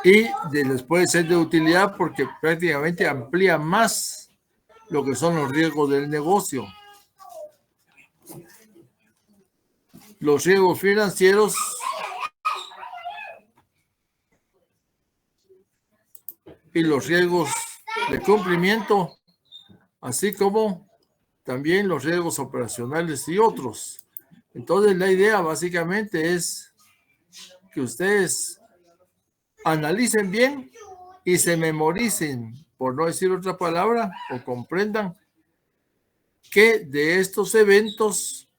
y les puede ser de utilidad porque prácticamente amplía más lo que son los riesgos del negocio. Los riesgos financieros y los riesgos de cumplimiento, así como también los riesgos operacionales y otros. Entonces la idea básicamente es que ustedes analicen bien y se memoricen, por no decir otra palabra, o comprendan que de estos eventos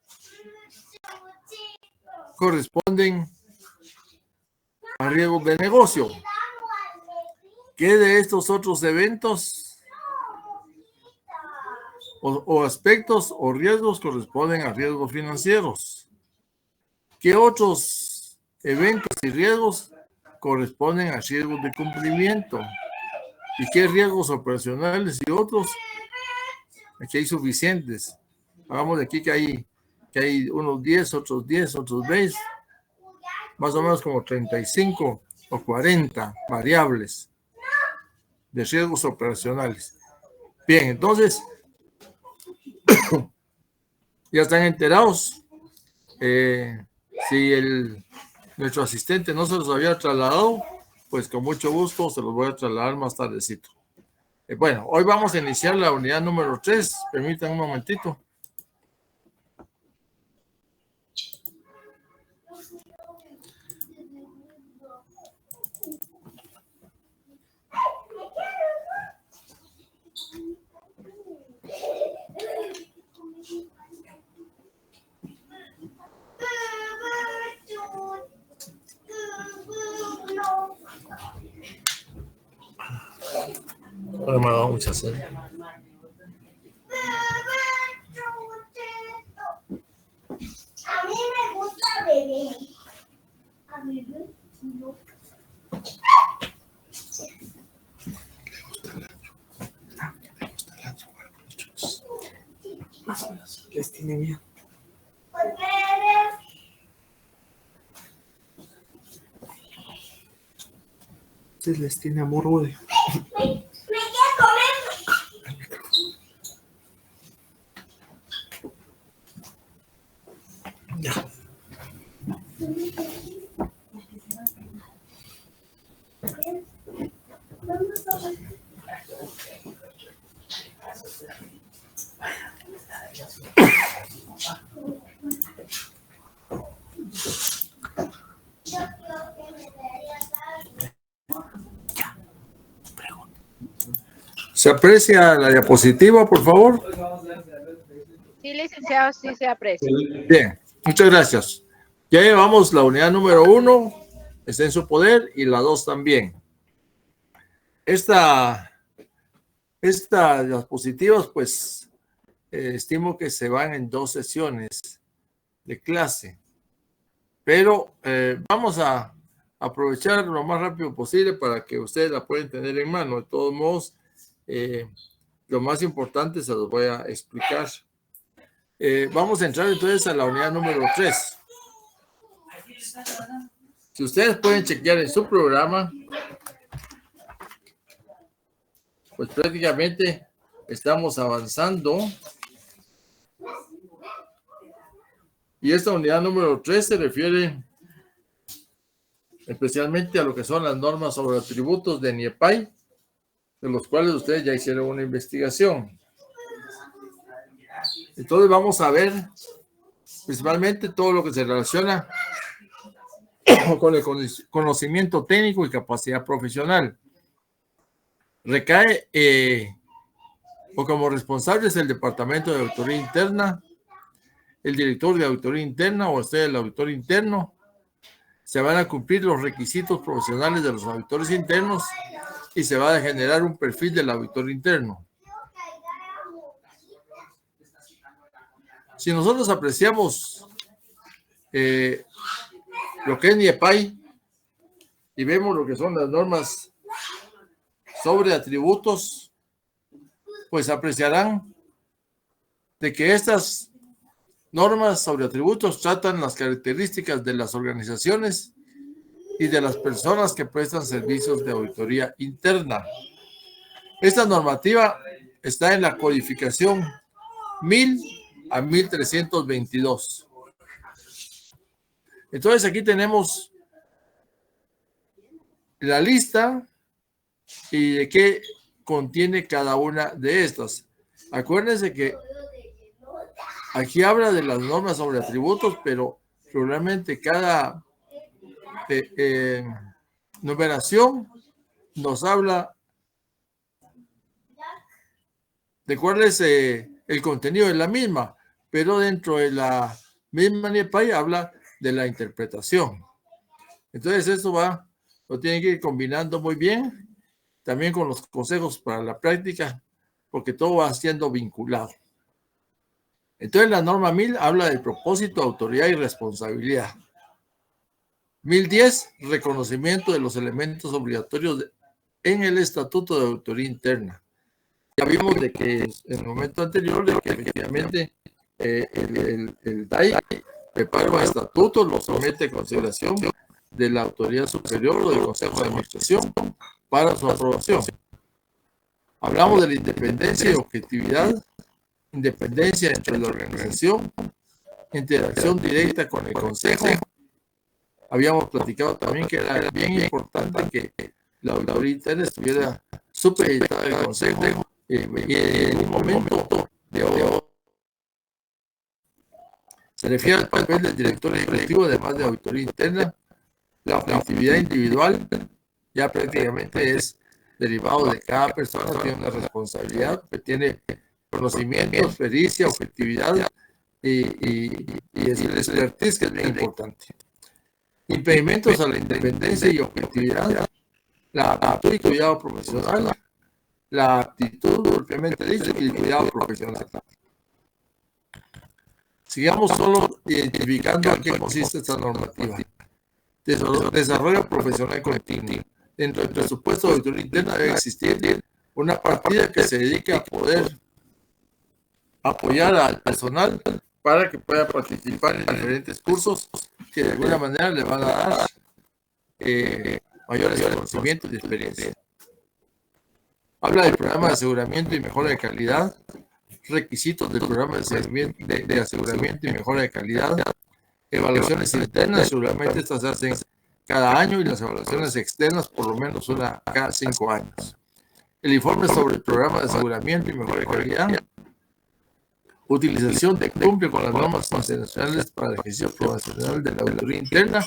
corresponden a riesgos de negocio, que de estos otros eventos o aspectos o riesgos corresponden a riesgos financieros, que otros eventos y riesgos corresponden a riesgos de cumplimiento y qué riesgos operacionales y otros. Aquí hay suficientes. Hagamos de aquí que hay unos 10, otros 10, otros 20, más o menos como 35 o 40 variables de riesgos operacionales. Bien, entonces, ya están enterados. Si nuestro asistente no se los había trasladado, pues con mucho gusto se los voy a trasladar más tardecito. Bueno, hoy vamos a iniciar la unidad número 3. Permítanme un momentito. Ahora me ha dado mucha sed. A mí me gusta beber. A beber, no. Les tiene miedo. ¿Por qué? Entonces les tiene amor odio. Me quiero comer. Ya. ¿Se aprecia la diapositiva, por favor? Sí, licenciado, sí se aprecia. Bien, muchas gracias. Ya llevamos la unidad número 1, está en su poder, y la 2 también. Las diapositivas, pues, estimo que se van en 2 sesiones de clase. Pero vamos a aprovechar lo más rápido posible para que ustedes la puedan tener en mano. De todos modos, lo más importante se los voy a explicar. Vamos a entrar entonces a la unidad número 3. Si ustedes pueden chequear en su programa, pues prácticamente estamos avanzando. Y esta unidad número 3 se refiere especialmente a lo que son las normas sobre atributos de NIEPAI, de los cuales ustedes ya hicieron una investigación. Entonces vamos a ver principalmente todo lo que se relaciona con el conocimiento técnico y capacidad profesional. Recae o como responsables del Departamento de Auditoría Interna, el director de Auditoría Interna o usted el auditor interno. Se van a cumplir los requisitos profesionales de los auditores internos y se va a generar un perfil del auditor interno. Si nosotros apreciamos lo que es NIEPAI y vemos lo que son las normas sobre atributos, pues apreciarán de que estas normas sobre atributos tratan las características de las organizaciones y de las personas que prestan servicios de auditoría interna. Esta normativa está en la codificación 1000 a 1322. Entonces aquí tenemos la lista y de qué contiene cada una de estas. Acuérdense que aquí habla de las normas sobre atributos, pero probablemente cada numeración nos habla de cuál es el contenido de la misma, pero dentro de la misma NIEPAI habla de la interpretación. Entonces esto lo tienen que ir combinando muy bien, también con los consejos para la práctica, porque todo va siendo vinculado. Entonces la norma 1000 habla del propósito, autoridad y responsabilidad. 1010, reconocimiento de los elementos obligatorios en el Estatuto de Auditoría Interna. Ya vimos de que en el momento anterior, de que efectivamente el DAI prepara un estatuto, lo somete a consideración de la autoridad superior o del Consejo de Administración para su aprobación. Hablamos de la independencia y objetividad, independencia entre la organización, interacción directa con el Consejo. Habíamos platicado también que era bien importante que la auditoría interna estuviera supeditada al Consejo y en un momento de hoy. Se refiere al papel del director ejecutivo, además de auditoría interna. La objetividad individual ya prácticamente es derivado de cada persona, tiene una responsabilidad, que tiene conocimientos, pericia, objetividad y es el expertise, que es bien importante. Impedimentos a la independencia y objetividad, la aptitud y cuidado profesional, la aptitud propiamente dicho y el cuidado profesional. Sigamos solo identificando en qué consiste esta normativa. Desarrollo profesional continuo. Dentro del presupuesto de auditoría interna debe existir una partida que se dedique a poder apoyar al personal para que pueda participar en diferentes cursos que de alguna manera le van a dar mayores conocimientos y experiencia. Habla del programa de aseguramiento y mejora de calidad, requisitos del programa de aseguramiento y mejora de calidad, evaluaciones internas, seguramente estas se hacen cada año y las evaluaciones externas por lo menos una cada 5 años. El informe sobre el programa de aseguramiento y mejora de calidad, utilización de cumple con las normas internacionales para el ejercicio profesional de la auditoría interna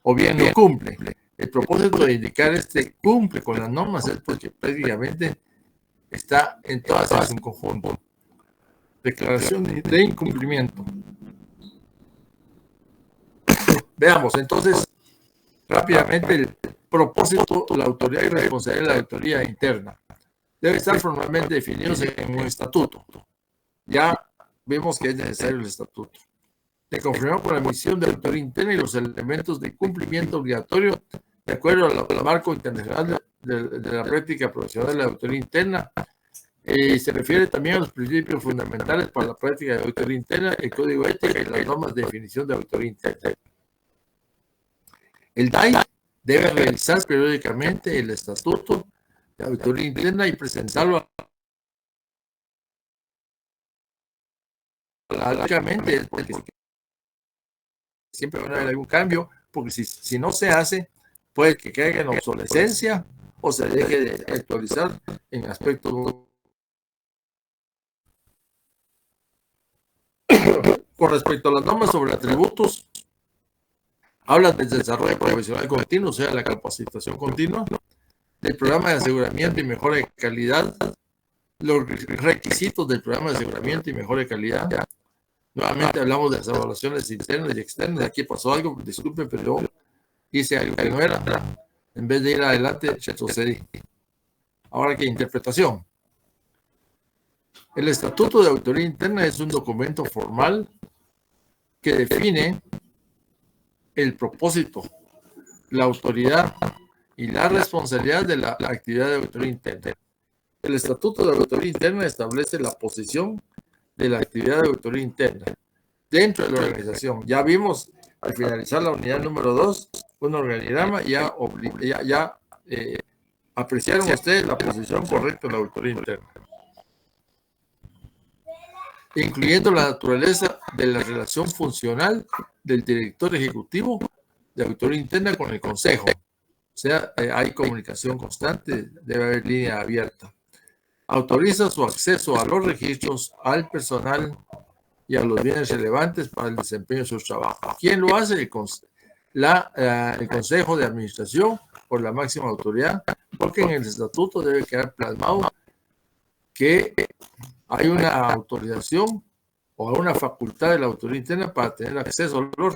o bien no cumple. El propósito de indicar cumple con las normas es porque prácticamente está en todas ellas en conjunto. Declaración de incumplimiento. Veamos, entonces, rápidamente el propósito, la autoridad y responsabilidad de la auditoría interna. Debe estar formalmente definidos en un estatuto. Ya vemos que es necesario el estatuto. Se confirmó con la misión de la auditoría interna y los elementos de cumplimiento obligatorio de acuerdo al marco internacional de la práctica profesional de la auditoría interna. Se refiere también a los principios fundamentales para la práctica de auditoría interna, el código ético y las normas de definición de auditoría interna. El DAI debe revisar periódicamente el estatuto de auditoría interna y presentarlo lógicamente, porque siempre va a haber algún cambio, porque si no se hace, puede que caiga en obsolescencia o se deje de actualizar en aspectos. Con respecto a las normas sobre atributos, hablan del desarrollo profesional continuo, o sea, la capacitación continua, del programa de aseguramiento y mejora de calidad, los requisitos del programa de aseguramiento y mejora de calidad. Nuevamente hablamos de las evaluaciones internas y externas. Aquí pasó algo, disculpe, pero yo hice algo que no era. En vez de ir adelante, retrocedí. Ahora, ¿qué interpretación? El Estatuto de Auditoría Interna es un documento formal que define el propósito, la autoridad y la responsabilidad de la actividad de auditoría interna. El Estatuto de Auditoría Interna establece la posición de la actividad de auditoría interna dentro de la organización. Ya vimos al finalizar la unidad número 2 un organigrama, ya apreciaron ustedes la posición correcta de la auditoría interna, incluyendo la naturaleza de la relación funcional del director ejecutivo de auditoría interna con el consejo. O sea, hay comunicación constante, debe haber línea abierta. Autoriza su acceso a los registros, al personal y a los bienes relevantes para el desempeño de su trabajo. ¿Quién lo hace? El Consejo de Administración por la máxima autoridad, porque en el estatuto debe quedar plasmado que hay una autorización o una facultad de la autoridad interna para tener acceso a los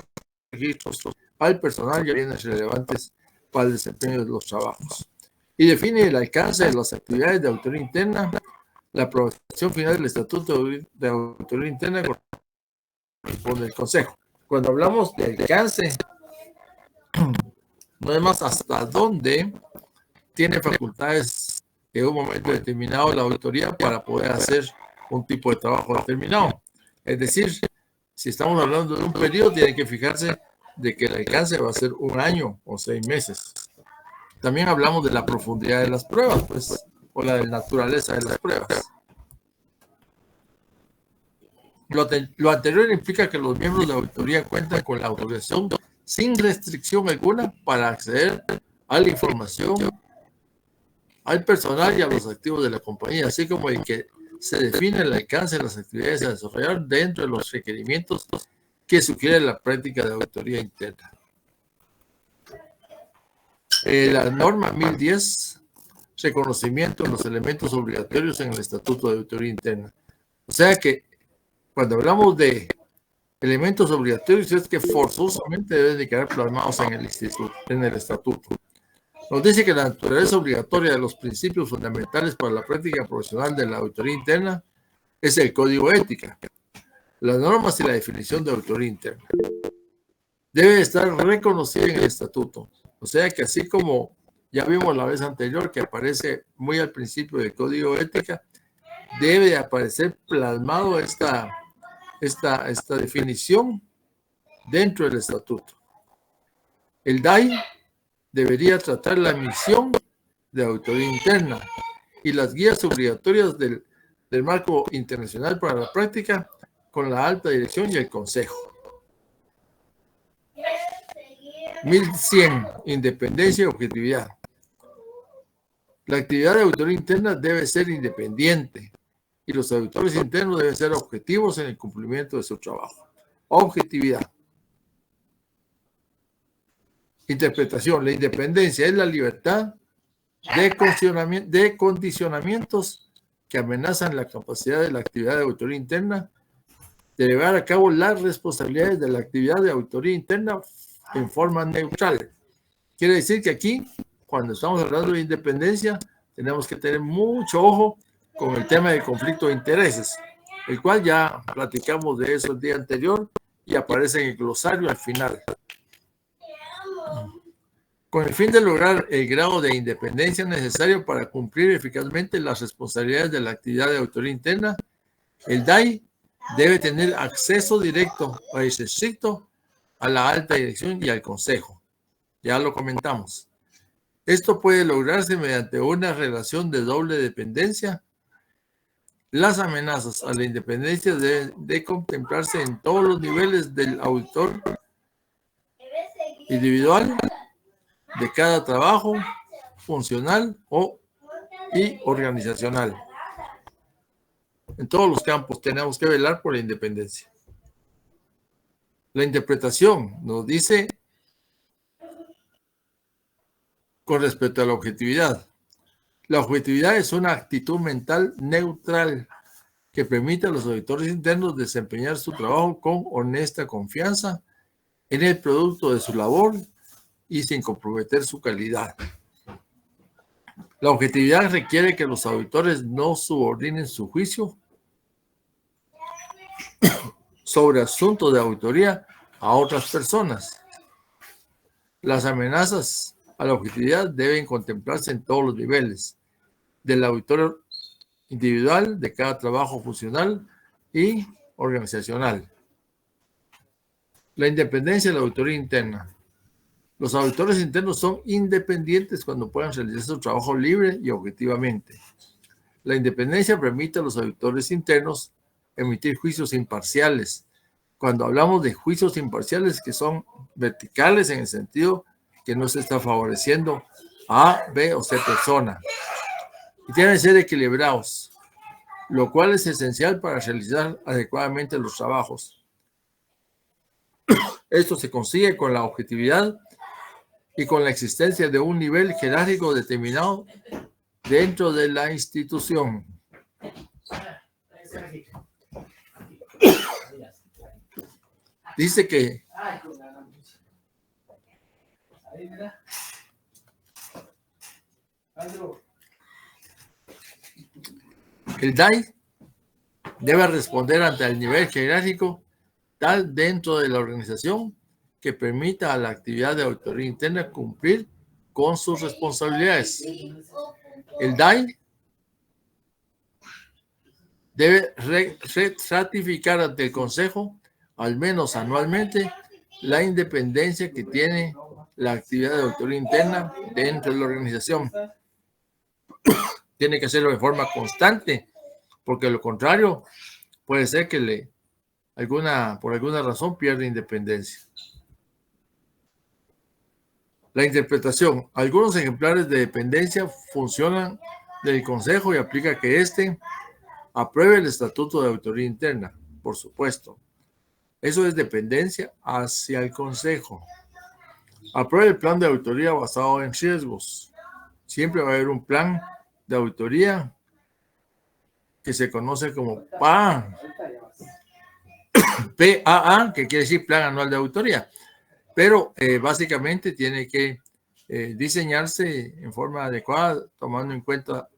registros, al personal y a bienes relevantes para el desempeño de los trabajos. Y define el alcance de las actividades de auditoría interna. La aprobación final del estatuto de auditoría interna corresponde al Consejo. Cuando hablamos de alcance, no es más hasta dónde tiene facultades en un momento determinado la auditoría para poder hacer un tipo de trabajo determinado. Es decir, si estamos hablando de un periodo, tiene que fijarse de que el alcance va a ser 1 año o 6 meses. También hablamos de la profundidad de las pruebas, pues, o la naturaleza de las pruebas. Lo anterior implica que los miembros de la auditoría cuentan con la autorización sin restricción alguna para acceder a la información, al personal y a los activos de la compañía, así como el que se define el alcance de las actividades a desarrollar dentro de los requerimientos que sugiere la práctica de auditoría interna. La norma 1010, reconocimiento de los elementos obligatorios en el Estatuto de Auditoría Interna. O sea que cuando hablamos de elementos obligatorios es que forzosamente deben de quedar plasmados en el estatuto. Nos dice que la naturaleza obligatoria de los principios fundamentales para la práctica profesional de la auditoría interna es el código ética, las normas y la definición de auditoría interna. Debe estar reconocida en el estatuto. O sea que así como ya vimos la vez anterior que aparece muy al principio del código ética, debe aparecer plasmado esta definición dentro del estatuto. El DAI debería tratar la misión de auditoría interna y las guías obligatorias del marco internacional para la práctica con la alta dirección y el consejo. 1100, independencia y objetividad. La actividad de auditoría interna debe ser independiente y los auditores internos deben ser objetivos en el cumplimiento de su trabajo. Objetividad. Interpretación. La independencia es la libertad de condicionamientos que amenazan la capacidad de la actividad de auditoría interna de llevar a cabo las responsabilidades de la actividad de auditoría interna en forma neutral. Quiere decir que aquí, cuando estamos hablando de independencia, tenemos que tener mucho ojo con el tema del conflicto de intereses, el cual ya platicamos de eso el día anterior y aparece en el glosario al final. Con el fin de lograr el grado de independencia necesario para cumplir eficazmente las responsabilidades de la actividad de auditoría interna, el DAI debe tener acceso directo o irrestricto a la alta dirección y al consejo. Ya lo comentamos. Esto puede lograrse mediante una relación de doble dependencia. Las amenazas a la independencia deben de contemplarse en todos los niveles del auditor individual de cada trabajo funcional y organizacional. En todos los campos tenemos que velar por la independencia. La interpretación nos dice con respecto a la objetividad. La objetividad es una actitud mental neutral que permite a los auditores internos desempeñar su trabajo con honesta confianza en el producto de su labor y sin comprometer su calidad. La objetividad requiere que los auditores no subordinen su juicio sobre asuntos de auditoría a otras personas. Las amenazas a la objetividad deben contemplarse en todos los niveles, del auditor individual, de cada trabajo funcional y organizacional. La independencia de la auditoría interna. Los auditores internos son independientes cuando puedan realizar su trabajo libre y objetivamente. La independencia permite a los auditores internos emitir juicios imparciales. Cuando hablamos de juicios imparciales que son verticales en el sentido que no se está favoreciendo a A, B o C persona. Y tienen que ser equilibrados, lo cual es esencial para realizar adecuadamente los trabajos. Esto se consigue con la objetividad y con la existencia de un nivel jerárquico determinado dentro de la institución. Dice que el DAI debe responder ante el nivel jerárquico tal dentro de la organización que permita a la actividad de auditoría interna cumplir con sus responsabilidades. El DAI debe ratificar ante el Consejo, al menos anualmente, la independencia que tiene la actividad de auditoría interna dentro de la organización. Tiene que hacerlo de forma constante, porque de lo contrario puede ser que por alguna razón pierda independencia. La interpretación. Algunos ejemplares de dependencia funcionan del Consejo y aplica que éste apruebe el Estatuto de Auditoría Interna, por supuesto. Eso es dependencia hacia el Consejo. Apruebe el plan de auditoría basado en riesgos. Siempre va a haber un plan de auditoría que se conoce como PAA, que quiere decir Plan Anual de Auditoría. Pero básicamente tiene que diseñarse en forma adecuada, tomando en cuenta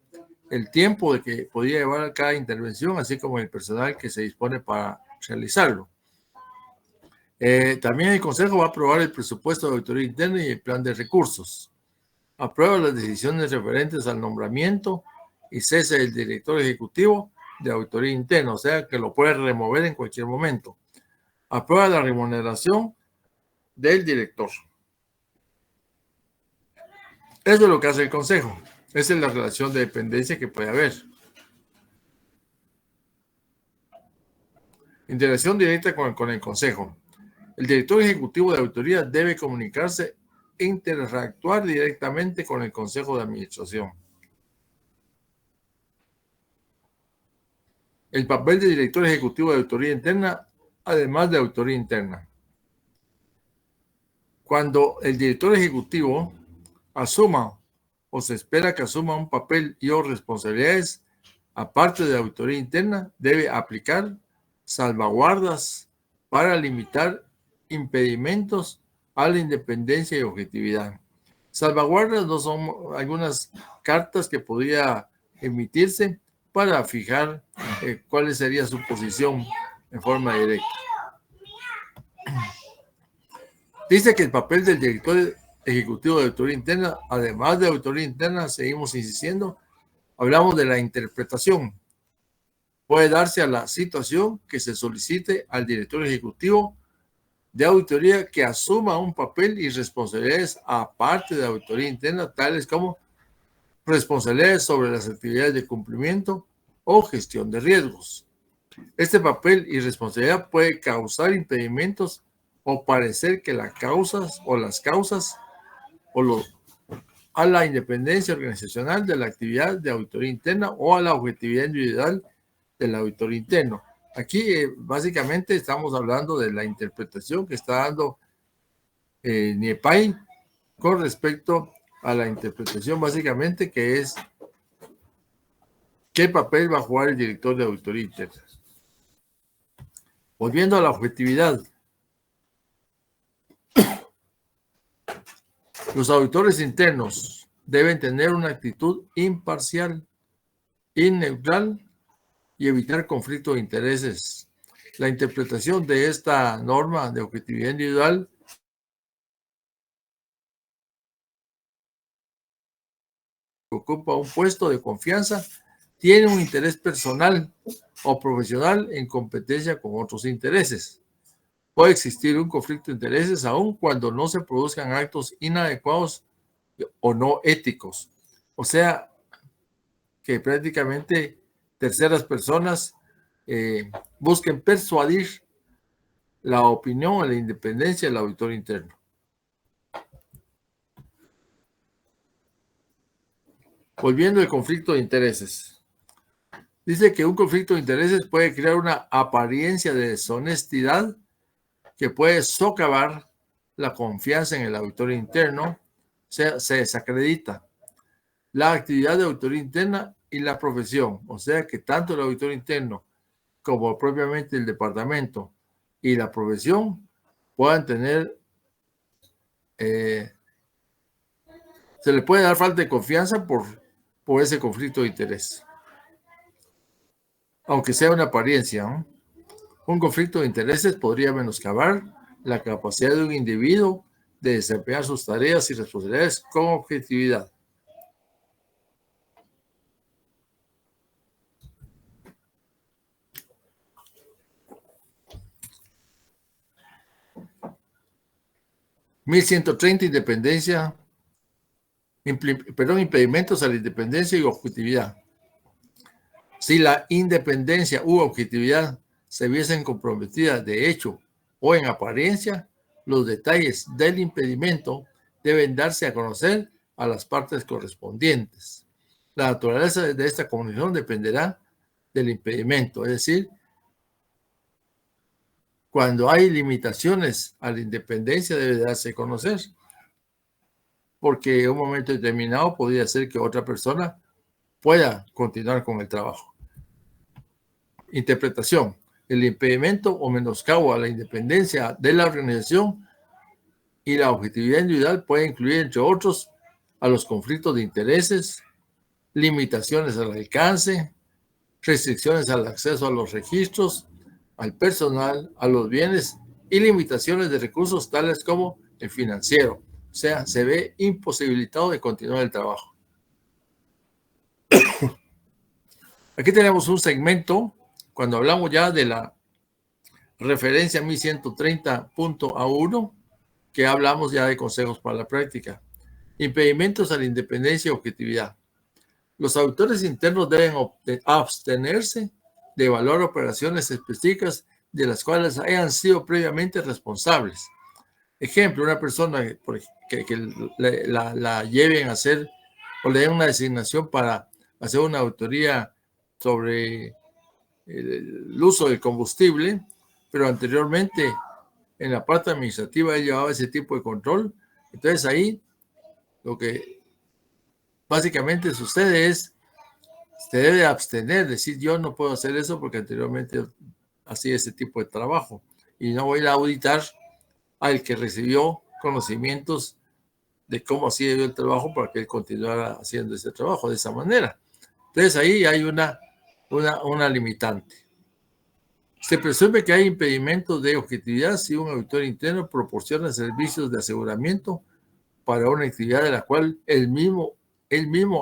el tiempo de que podría llevar cada intervención, así como el personal que se dispone para realizarlo. También el Consejo va a aprobar el presupuesto de auditoría interna y el plan de recursos. Aprueba las decisiones referentes al nombramiento y cese del director ejecutivo de auditoría interna, o sea que lo puede remover en cualquier momento. Aprueba la remuneración del director. Eso es lo que hace el Consejo. Esa es la relación de dependencia que puede haber. Interacción directa con el Consejo. El director ejecutivo de auditoría debe comunicarse e interactuar directamente con el Consejo de Administración. El papel del director ejecutivo de auditoría interna, además de auditoría interna. Cuando el director ejecutivo asuma o se espera que asuma un papel y o responsabilidades, aparte de auditoría interna, debe aplicar salvaguardas para limitar impedimentos a la independencia y objetividad. Salvaguardas no son algunas cartas que podría emitirse para fijar cuál sería su posición en forma directa. Dice que el papel del director ejecutivo de auditoría interna, además de auditoría interna, seguimos insistiendo, hablamos de la interpretación. Puede darse a la situación que se solicite al director ejecutivo de auditoría que asuma un papel y responsabilidades aparte de auditoría interna, tales como responsabilidades sobre las actividades de cumplimiento o gestión de riesgos. Este papel y responsabilidad puede causar impedimentos o parecer que las causas a la independencia organizacional de la actividad de auditoría interna o a la objetividad individual del auditor interno. Aquí básicamente estamos hablando de la interpretación que está dando NIEPAI con respecto a la interpretación básicamente que es qué papel va a jugar el director de auditoría interna. Volviendo a la objetividad. Los auditores internos deben tener una actitud imparcial y neutral y evitar conflicto de intereses. La interpretación de esta norma de objetividad individual ocupa un puesto de confianza, tiene un interés personal o profesional en competencia con otros intereses. puede existir un conflicto de intereses aun cuando no se produzcan actos inadecuados o no éticos. O sea, que prácticamente terceras personas busquen persuadir la opinión o la independencia del auditor interno. Volviendo al conflicto de intereses. Dice que un conflicto de intereses puede crear una apariencia de deshonestidad que puede socavar la confianza en el auditor interno, o sea, se desacredita la actividad de auditoría interna y la profesión, o sea que tanto el auditor interno como propiamente el departamento y la profesión puedan tener, se le puede dar falta de confianza por ese conflicto de interés. Aunque sea una apariencia, ¿no? Un conflicto de intereses podría menoscabar la capacidad de un individuo de desempeñar sus tareas y responsabilidades con objetividad. Impedimentos a la independencia y objetividad. Si la independencia u objetividad se viesen comprometidas de hecho o en apariencia, los detalles del impedimento deben darse a conocer a las partes correspondientes. La naturaleza de esta comunicación dependerá del impedimento, es decir, cuando hay limitaciones a la independencia debe darse a conocer, porque en un momento determinado podría ser que otra persona pueda continuar con el trabajo. Interpretación. El impedimento o menoscabo a la independencia de la organización y la objetividad individual puede incluir, entre otros, a los conflictos de intereses, limitaciones al alcance, restricciones al acceso a los registros, al personal, a los bienes y limitaciones de recursos tales como el financiero. O sea, se ve imposibilitado de continuar el trabajo. Aquí tenemos un segmento, cuando hablamos ya de la referencia 1130.A1, que hablamos ya de consejos para la práctica. Impedimentos a la independencia y objetividad. Los auditores internos deben abstenerse de evaluar operaciones específicas de las cuales hayan sido previamente responsables. Ejemplo, una persona que la lleven a hacer o le den una designación para hacer una auditoría sobre el uso del combustible, pero anteriormente en la parte administrativa él llevaba ese tipo de control. Entonces ahí lo que básicamente sucede es, se debe abstener, decir yo no puedo hacer eso porque anteriormente hacía ese tipo de trabajo y no voy a auditar al que recibió conocimientos de cómo hacía yo el trabajo para que él continuara haciendo ese trabajo de esa manera. Entonces ahí hay una limitante. Se presume que hay impedimentos de objetividad si un auditor interno proporciona servicios de aseguramiento para una actividad de la cual él mismo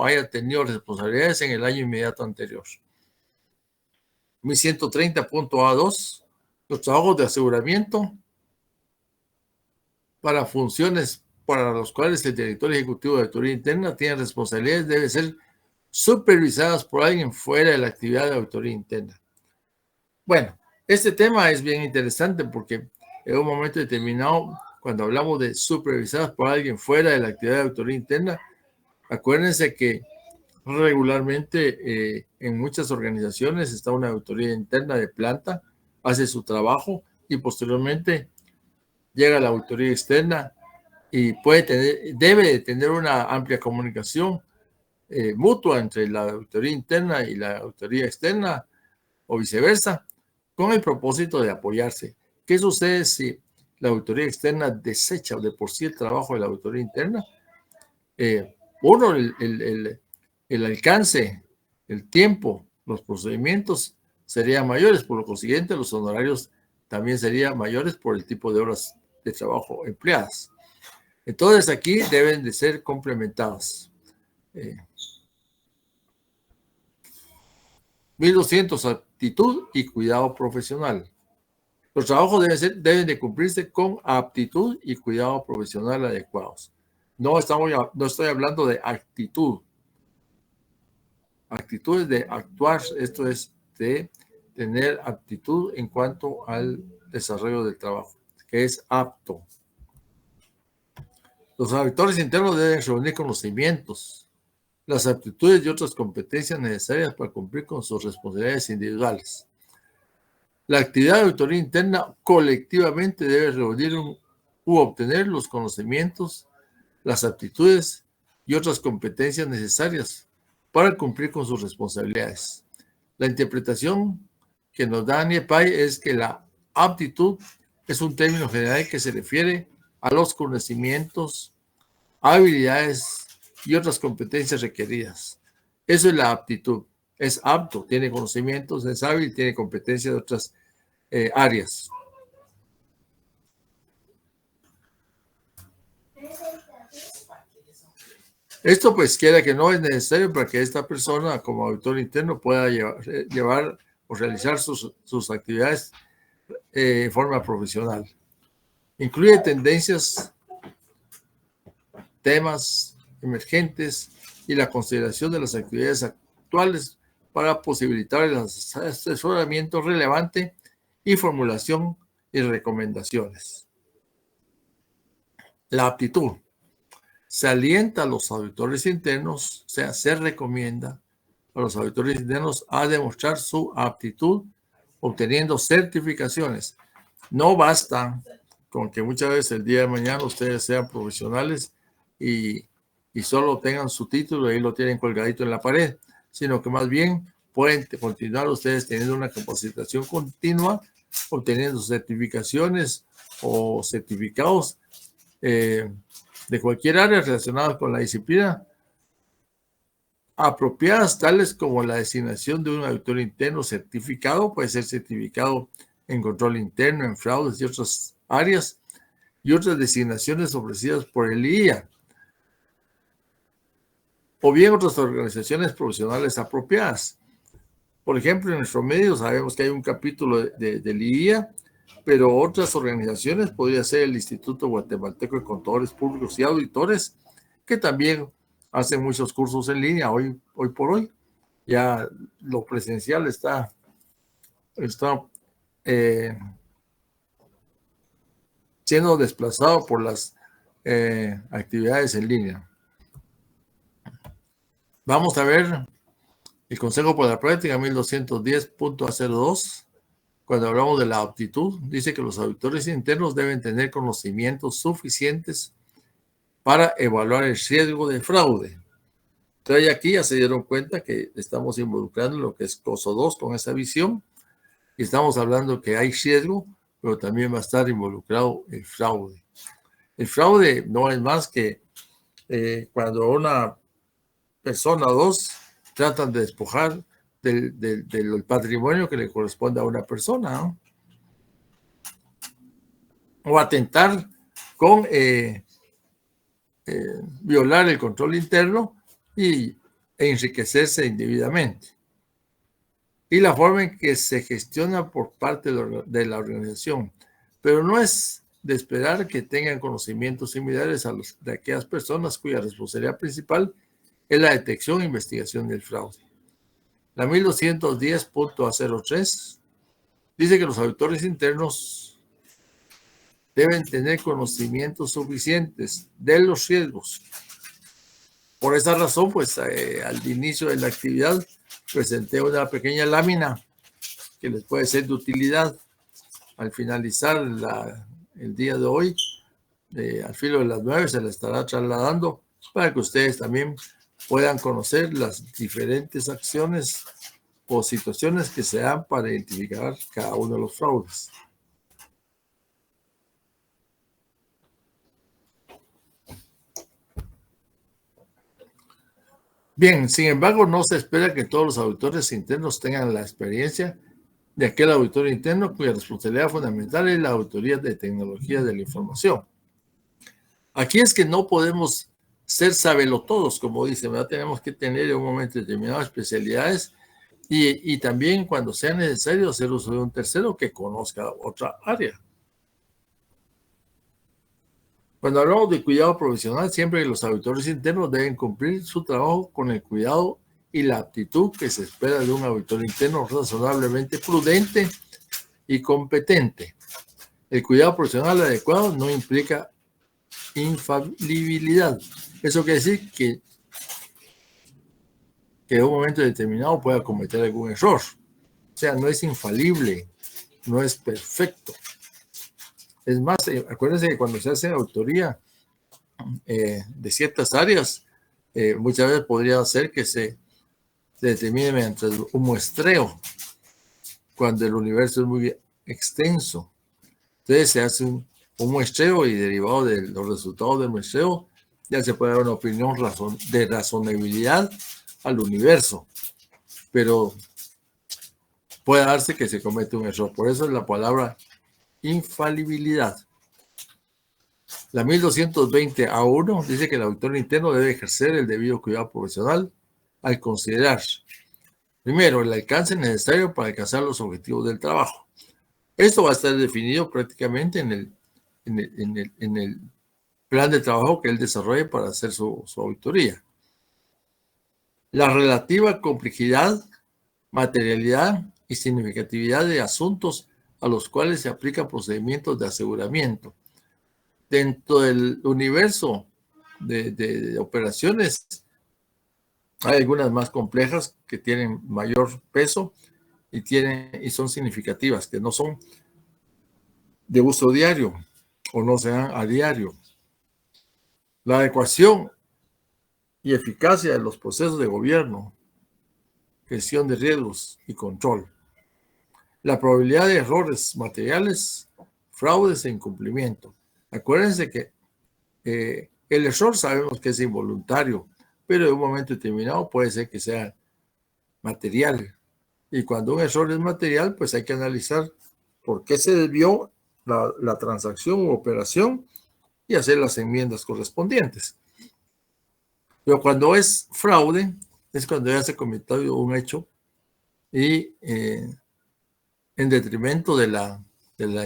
haya tenido responsabilidades en el año inmediato anterior. 1130.A2, los trabajos de aseguramiento para funciones para los cuales el director ejecutivo de auditoría interna tiene responsabilidades deben ser supervisadas por alguien fuera de la actividad de auditoría interna. Bueno, este tema es bien interesante porque en un momento determinado, cuando hablamos de supervisadas por alguien fuera de la actividad de auditoría interna, acuérdense que regularmente en muchas organizaciones está una auditoría interna de planta, hace su trabajo y posteriormente llega la auditoría externa y debe de tener una amplia comunicación mutua entre la auditoría interna y la auditoría externa o viceversa, con el propósito de apoyarse. ¿Qué sucede si la auditoría externa desecha de por sí el trabajo de la auditoría interna? Uno, el alcance, el tiempo, los procedimientos serían mayores, por lo consiguiente los honorarios también serían mayores por el tipo de horas de trabajo empleadas. Entonces aquí deben de ser complementadas. 1200, actitud y cuidado profesional. Los trabajos deben de cumplirse con aptitud y cuidado profesional adecuados. No estoy hablando de actitud. Actitud es de actuar, esto es de tener aptitud en cuanto al desarrollo del trabajo, que es apto. Los auditores internos deben reunir conocimientos, las aptitudes y otras competencias necesarias para cumplir con sus responsabilidades individuales. La actividad de auditoría interna colectivamente debe reunir u obtener los conocimientos, las aptitudes y otras competencias necesarias para cumplir con sus responsabilidades. La interpretación que nos da NIEPAI es que la aptitud es un término general que se refiere a los conocimientos, habilidades y otras competencias requeridas. Eso es la aptitud. Es apto, tiene conocimientos, es hábil, tiene competencias de otras áreas. Esto pues quiera que no es necesario para que esta persona como auditor interno pueda llevar o realizar sus actividades de forma profesional. Incluye tendencias, temas emergentes y la consideración de las actividades actuales para posibilitar el asesoramiento relevante y formulación y recomendaciones. La aptitud. Se alienta a los auditores internos, o sea, se recomienda a los auditores internos a demostrar su aptitud obteniendo certificaciones. No basta con que muchas veces el día de mañana ustedes sean profesionales y solo tengan su título y ahí lo tienen colgadito en la pared, sino que más bien pueden continuar ustedes teniendo una capacitación continua, obteniendo certificaciones o certificados de cualquier área relacionada con la disciplina, apropiadas tales como la designación de un auditor interno certificado, puede ser certificado en control interno, en fraudes y otras áreas, y otras designaciones ofrecidas por el IA, o bien otras organizaciones profesionales apropiadas. Por ejemplo, en nuestro medio sabemos que hay un capítulo del IA, pero otras organizaciones, podría ser el Instituto Guatemalteco de Contadores Públicos y Auditores, que también hacen muchos cursos en línea hoy por hoy. Ya lo presencial está siendo desplazado por las actividades en línea. Vamos a ver el Consejo para la Práctica 1210.02. Cuando hablamos de la aptitud, dice que los auditores internos deben tener conocimientos suficientes para evaluar el riesgo de fraude. Entonces aquí ya se dieron cuenta que estamos involucrando lo que es COSO 2 con esa visión y estamos hablando que hay riesgo, pero también va a estar involucrado el fraude. El fraude no es más que cuando una persona o dos tratan de despojar del patrimonio que le corresponde a una persona, ¿no? O atentar con violar el control interno e enriquecerse indebidamente. Y la forma en que se gestiona por parte de la organización. Pero no es de esperar que tengan conocimientos similares a los de aquellas personas cuya responsabilidad principal es la detección e investigación del fraude. La 1210.03 dice que los auditores internos deben tener conocimientos suficientes de los riesgos. Por esa razón, pues al inicio de la actividad presenté una pequeña lámina que les puede ser de utilidad al finalizar el día de hoy. Al filo de las 9 se la estará trasladando para que ustedes también puedan conocer las diferentes acciones o situaciones que se dan para identificar cada uno de los fraudes. Bien, sin embargo, no se espera que todos los auditores internos tengan la experiencia de aquel auditor interno cuya responsabilidad fundamental es la auditoría de tecnología de la información. Aquí es que no podemos ser sabelotodos, como dice, ¿verdad? Tenemos que tener en un momento determinado especialidades Y también cuando sea necesario hacer uso de un tercero que conozca otra área. Cuando hablamos de cuidado profesional, siempre los auditores internos deben cumplir su trabajo con el cuidado y la aptitud que se espera de un auditor interno razonablemente prudente y competente. El cuidado profesional adecuado no implica infalibilidad. Eso quiere decir que en un momento determinado pueda cometer algún error. O sea, no es infalible, no es perfecto. Es más, acuérdense que cuando se hace auditoría de ciertas áreas, muchas veces podría ser que se determine mediante un muestreo, cuando el universo es muy extenso. Entonces se hace un muestreo y derivado de los resultados del muestreo, ya se puede dar una opinión de razonabilidad al universo. Pero puede darse que se comete un error. Por eso es la palabra infalibilidad. La 1220A1 dice que el auditor interno debe ejercer el debido cuidado profesional al considerar, primero, el alcance necesario para alcanzar los objetivos del trabajo. Esto va a estar definido prácticamente en el plan de trabajo que él desarrolle para hacer su auditoría. La relativa complejidad, materialidad y significatividad de asuntos a los cuales se aplican procedimientos de aseguramiento. Dentro del universo de operaciones, hay algunas más complejas que tienen mayor peso y son significativas, que no son de uso diario o no se dan a diario. La adecuación y eficacia de los procesos de gobierno, gestión de riesgos y control. La probabilidad de errores materiales, fraudes e incumplimiento. Acuérdense que el error sabemos que es involuntario, pero en un momento determinado puede ser que sea material. Y cuando un error es material, pues hay que analizar por qué se desvió la transacción u operación y hacer las enmiendas correspondientes. Pero cuando es fraude, es cuando ya se cometió un hecho y en detrimento de la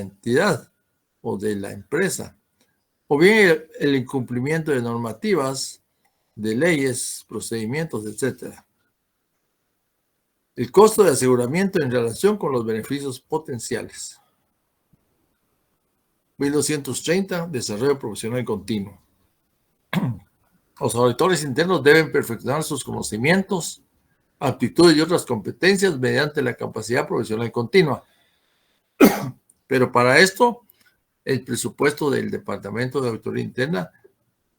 entidad o de la empresa. O bien el incumplimiento de normativas, de leyes, procedimientos, etc. El costo de aseguramiento en relación con los beneficios potenciales. 1230, desarrollo profesional continuo. Los auditores internos deben perfeccionar sus conocimientos, aptitudes y otras competencias mediante la capacidad profesional continua. Pero para esto, el presupuesto del Departamento de Auditoría Interna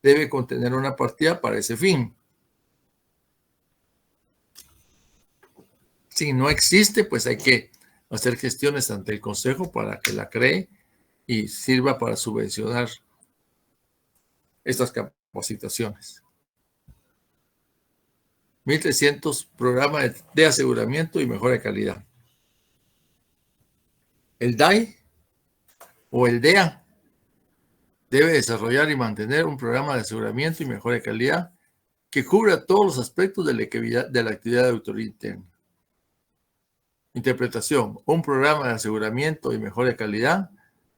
debe contener una partida para ese fin. Si no existe, pues hay que hacer gestiones ante el Consejo para que la cree y sirva para subvencionar estas capacitaciones. 1300, programa de aseguramiento y mejora de calidad. El DAI o el DEA debe desarrollar y mantener un programa de aseguramiento y mejora de calidad que cubra todos los aspectos de la actividad de auditoría interna. Interpretación. Un programa de aseguramiento y mejora de calidad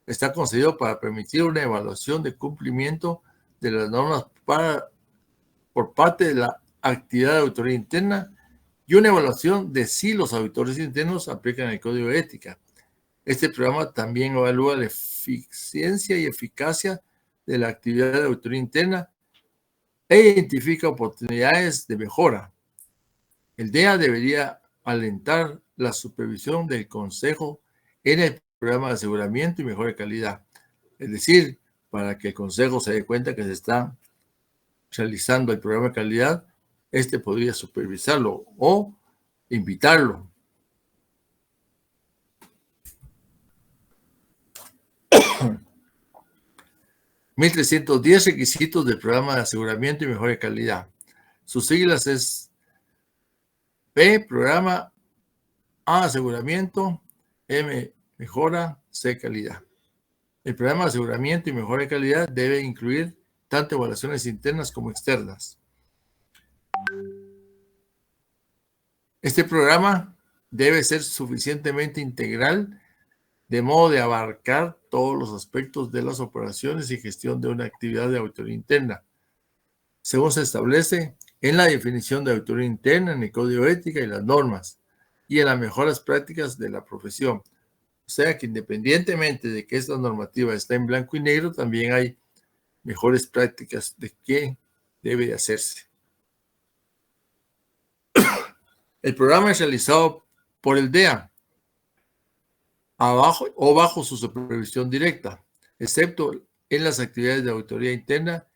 está concebido para permitir una evaluación de cumplimiento de las normas por parte de la actividad de auditoría interna y una evaluación de si los auditores internos aplican el código de ética. Este programa también evalúa la eficiencia y eficacia de la actividad de auditoría interna e identifica oportunidades de mejora. El DEA debería alentar la supervisión del Consejo en el programa de aseguramiento y mejora de calidad. Es decir, para que el Consejo se dé cuenta que se está realizando el programa de calidad, podría supervisarlo o invitarlo. (1310) requisitos del programa de aseguramiento y mejora de calidad. Sus siglas es P, programa, A, aseguramiento, M, mejora, C, calidad. El programa de aseguramiento y mejora de calidad debe incluir tanto evaluaciones internas como externas. Este programa debe ser suficientemente integral de modo de abarcar todos los aspectos de las operaciones y gestión de una actividad de auditoría interna, según se establece en la definición de auditoría interna, en el código de ética y las normas, y en las mejores prácticas de la profesión. O sea que independientemente de que esta normativa está en blanco y negro, también hay mejores prácticas de qué debe de hacerse. El programa es realizado por el DEA, bajo su supervisión directa, excepto en las actividades de auditoría interna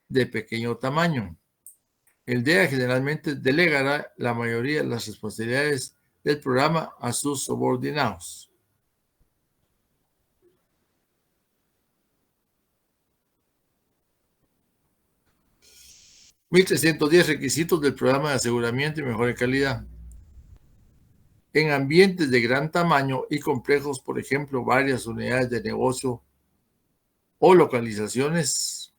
de pequeño tamaño. El DEA generalmente delegará la mayoría de las responsabilidades del programa a sus subordinados. (1310) Requisitos del programa de aseguramiento y mejora de calidad. En ambientes de gran tamaño y complejos, por ejemplo, varias unidades de negocio o localizaciones,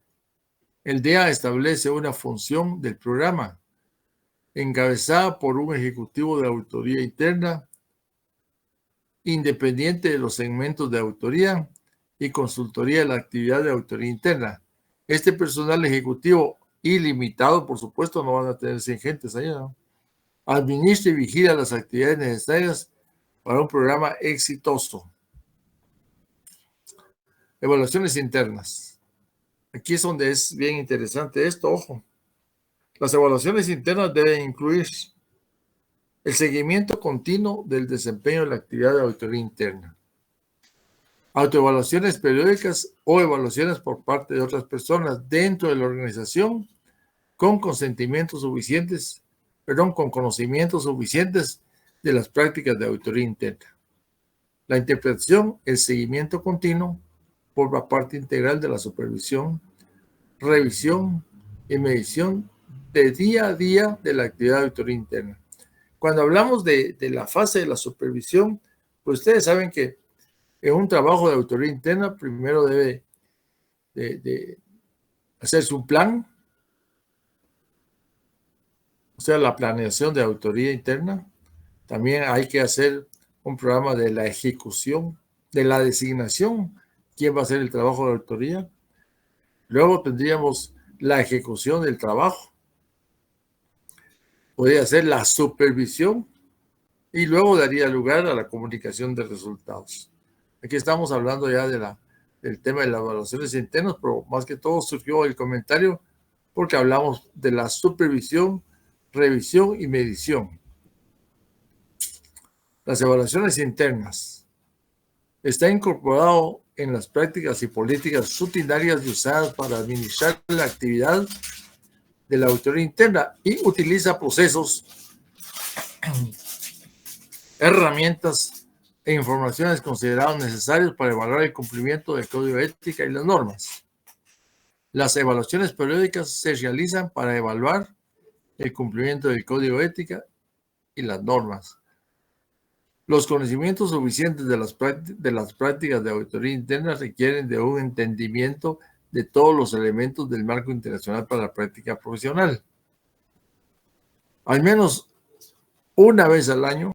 el DEA establece una función del programa encabezada por un ejecutivo de auditoría interna, independiente de los segmentos de auditoría y consultoría de la actividad de auditoría interna. Este personal ejecutivo ilimitado, por supuesto, no van a tener 100 gentes allá, ¿no? Administra y vigila las actividades necesarias para un programa exitoso. Evaluaciones internas. Aquí es donde es bien interesante esto, ojo. Las evaluaciones internas deben incluir el seguimiento continuo del desempeño de la actividad de auditoría interna, autoevaluaciones periódicas o evaluaciones por parte de otras personas dentro de la organización con conocimientos suficientes de las prácticas de auditoría interna. La interpretación, el seguimiento continuo forma parte integral de la supervisión, revisión y medición de día a día de la actividad de auditoría interna. Cuando hablamos de la fase de la supervisión, pues ustedes saben que en un trabajo de auditoría interna primero debe de hacerse un plan, o sea, la planeación de auditoría interna. También hay que hacer un programa de la ejecución, de la designación, quién va a hacer el trabajo de auditoría. Luego tendríamos la ejecución del trabajo. Podría ser la supervisión y luego daría lugar a la comunicación de resultados. Aquí estamos hablando ya del tema de las evaluaciones internas, pero más que todo surgió el comentario porque hablamos de la supervisión, revisión y medición. Las evaluaciones internas. Está incorporado en las prácticas y políticas rutinarias y usadas para administrar la actividad de la auditoría interna y utiliza procesos, herramientas e informaciones consideradas necesarias para evaluar el cumplimiento del código de ética y las normas. Las evaluaciones periódicas se realizan para evaluar el cumplimiento del código de ética y las normas. Los conocimientos suficientes de las prácticas de auditoría interna requieren de un entendimiento de todos los elementos del marco internacional para la práctica profesional. Al menos una vez al año,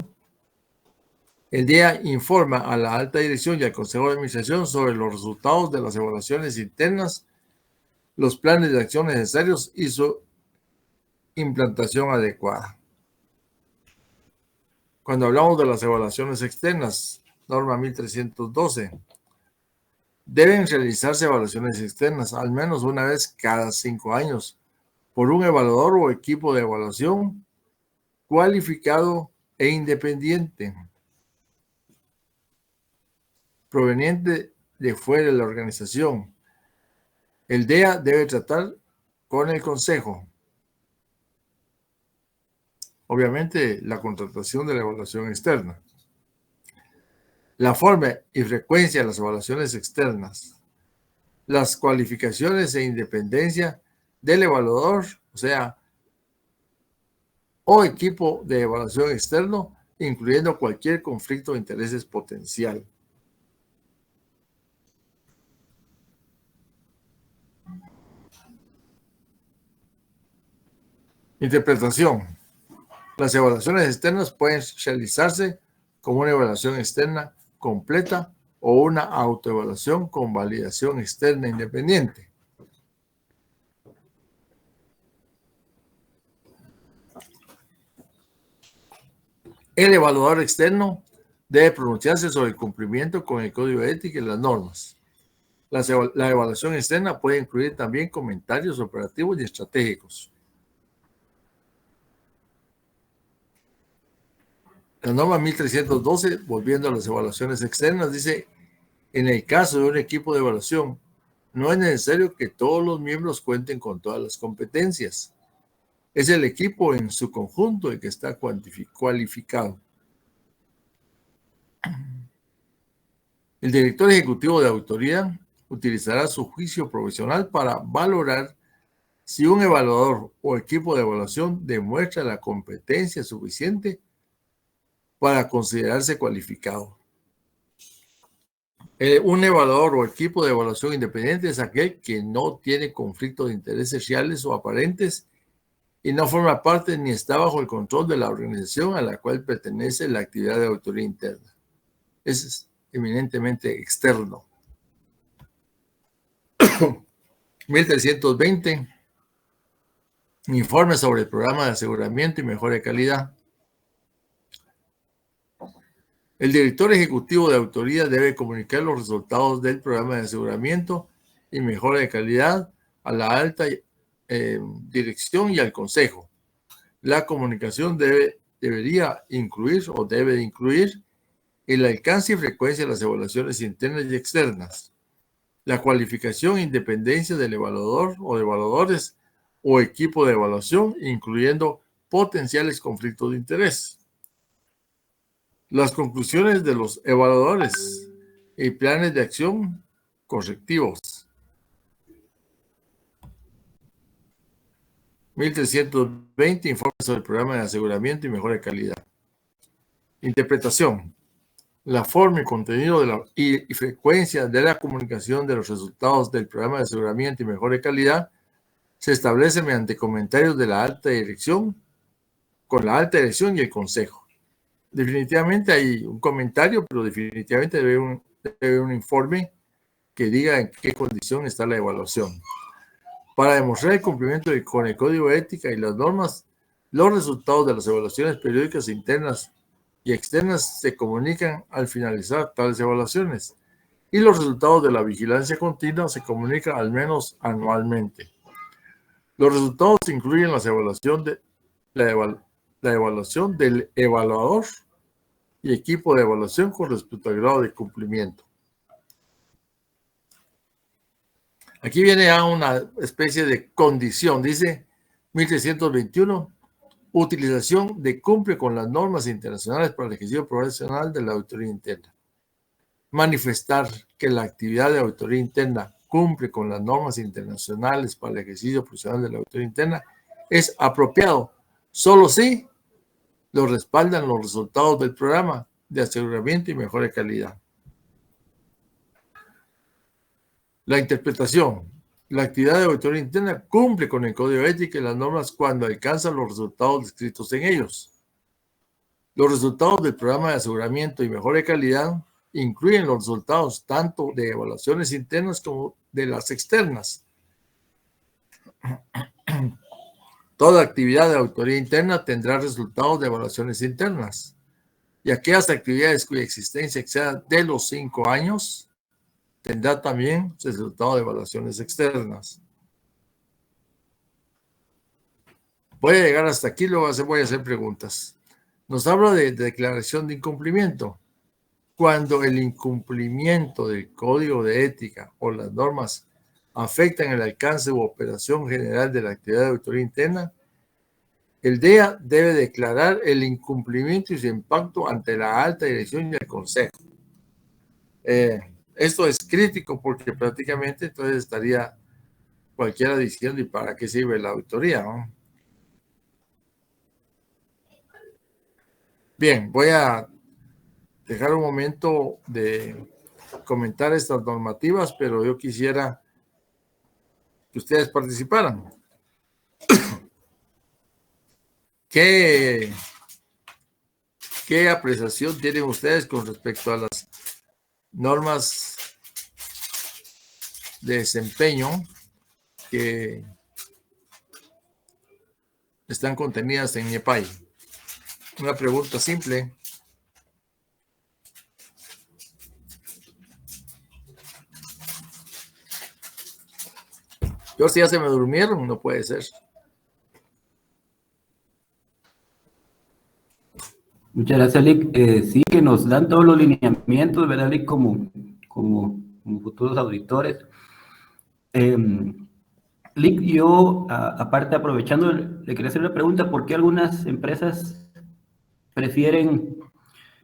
el DEA informa a la alta dirección y al Consejo de Administración sobre los resultados de las evaluaciones internas, los planes de acción necesarios y su implantación adecuada. Cuando hablamos de las evaluaciones externas, norma 1312, deben realizarse evaluaciones externas al menos una vez cada 5 años por un evaluador o equipo de evaluación cualificado e independiente, proveniente de fuera de la organización. El DEA debe tratar con el Consejo. Obviamente, la contratación de la evaluación externa. La forma y frecuencia de las evaluaciones externas. Las cualificaciones e independencia del evaluador, o sea, o equipo de evaluación externo, incluyendo cualquier conflicto de intereses potencial. Interpretación. Las evaluaciones externas pueden realizarse como una evaluación externa completa o una autoevaluación con validación externa independiente. El evaluador externo debe pronunciarse sobre el cumplimiento con el código de ética y las normas. La evaluación externa puede incluir también comentarios operativos y estratégicos. La norma 1312, volviendo a las evaluaciones externas, dice: en el caso de un equipo de evaluación, no es necesario que todos los miembros cuenten con todas las competencias. Es el equipo en su conjunto el que está cualificado. El director ejecutivo de auditoría utilizará su juicio profesional para valorar si un evaluador o equipo de evaluación demuestra la competencia suficiente para considerarse cualificado. Un evaluador o equipo de evaluación independiente es aquel que no tiene conflictos de intereses reales o aparentes y no forma parte ni está bajo el control de la organización a la cual pertenece la actividad de auditoría interna. Es eminentemente externo. 1320. Informe sobre el programa de aseguramiento y mejora de calidad. El director ejecutivo de auditoría debe comunicar los resultados del programa de aseguramiento y mejora de calidad a la alta dirección y al consejo. La comunicación debería incluir o debe de incluir el alcance y frecuencia de las evaluaciones internas y externas, la cualificación e independencia del evaluador o de evaluadores o equipo de evaluación, incluyendo potenciales conflictos de interés, las conclusiones de los evaluadores y planes de acción correctivos. 1320, informe sobre el programa de aseguramiento y mejora de calidad. Interpretación. La forma y contenido y frecuencia de la comunicación de los resultados del programa de aseguramiento y mejora de calidad se establece mediante comentarios de la alta dirección, con la alta dirección y el consejo. Definitivamente hay un comentario, pero definitivamente debe haber un informe que diga en qué condición está la evaluación. Para demostrar el cumplimiento con el código de ética y las normas, los resultados de las evaluaciones periódicas internas y externas se comunican al finalizar tales evaluaciones, y los resultados de la vigilancia continua se comunican al menos anualmente. Los resultados incluyen la evaluación del evaluador y equipo de evaluación con respecto al grado de cumplimiento. Aquí viene a una especie de condición, dice 1321, utilización de cumple con las normas internacionales para el ejercicio profesional de la auditoría interna. Manifestar que la actividad de auditoría interna cumple con las normas internacionales para el ejercicio profesional de la auditoría interna es apropiado, solo si lo respaldan los resultados del programa de aseguramiento y mejora de calidad. La interpretación. La actividad de auditoría interna cumple con el código de ética y las normas cuando alcanza los resultados descritos en ellos. Los resultados del programa de aseguramiento y mejora de calidad incluyen los resultados tanto de evaluaciones internas como de las externas. Toda actividad de auditoría interna tendrá resultados de evaluaciones internas, y aquellas actividades cuya existencia exceda de los 5 años tendrá también resultado de evaluaciones externas. Voy a llegar hasta aquí, luego voy a hacer preguntas. Nos habla de declaración de incumplimiento. Cuando el incumplimiento del código de ética o las normas afectan el alcance u operación general de la actividad de auditoría interna, el DEA debe declarar el incumplimiento y su impacto ante la alta dirección y el consejo. Esto es crítico porque prácticamente entonces estaría cualquiera diciendo ¿y para qué sirve la auditoría, no? Bien, voy a dejar un momento de comentar estas normativas, pero yo quisiera que ustedes participaran. ¿Qué apreciación tienen ustedes con respecto a las normas de desempeño que están contenidas en IEPAI? Una pregunta simple. Yo, si ya se me durmieron, no puede ser. Muchas gracias, Lick. Sí, que nos dan todos los lineamientos, ¿verdad, Lick? Como futuros auditores. Lick, yo, aparte, aprovechando, le quería hacer una pregunta. ¿Por qué algunas empresas prefieren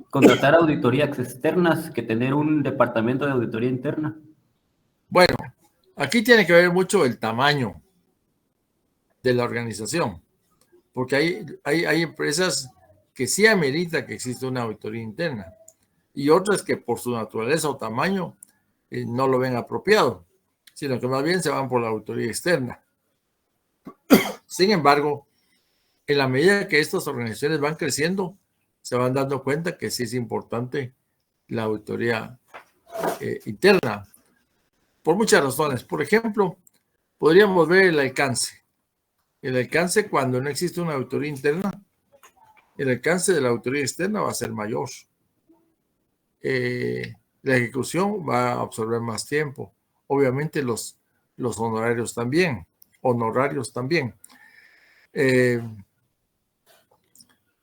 contratar auditorías externas que tener un departamento de auditoría interna? Bueno, aquí tiene que ver mucho el tamaño de la organización, porque hay empresas que sí amerita que exista una auditoría interna y otras que por su naturaleza o tamaño no lo ven apropiado, sino que más bien se van por la auditoría externa. Sin embargo, en la medida que estas organizaciones van creciendo, se van dando cuenta que sí es importante la auditoría interna, por muchas razones. Por ejemplo, podríamos ver el alcance. El alcance, cuando no existe una auditoría interna, el alcance de la auditoría externa va a ser mayor. La ejecución va a absorber más tiempo. Obviamente los honorarios también.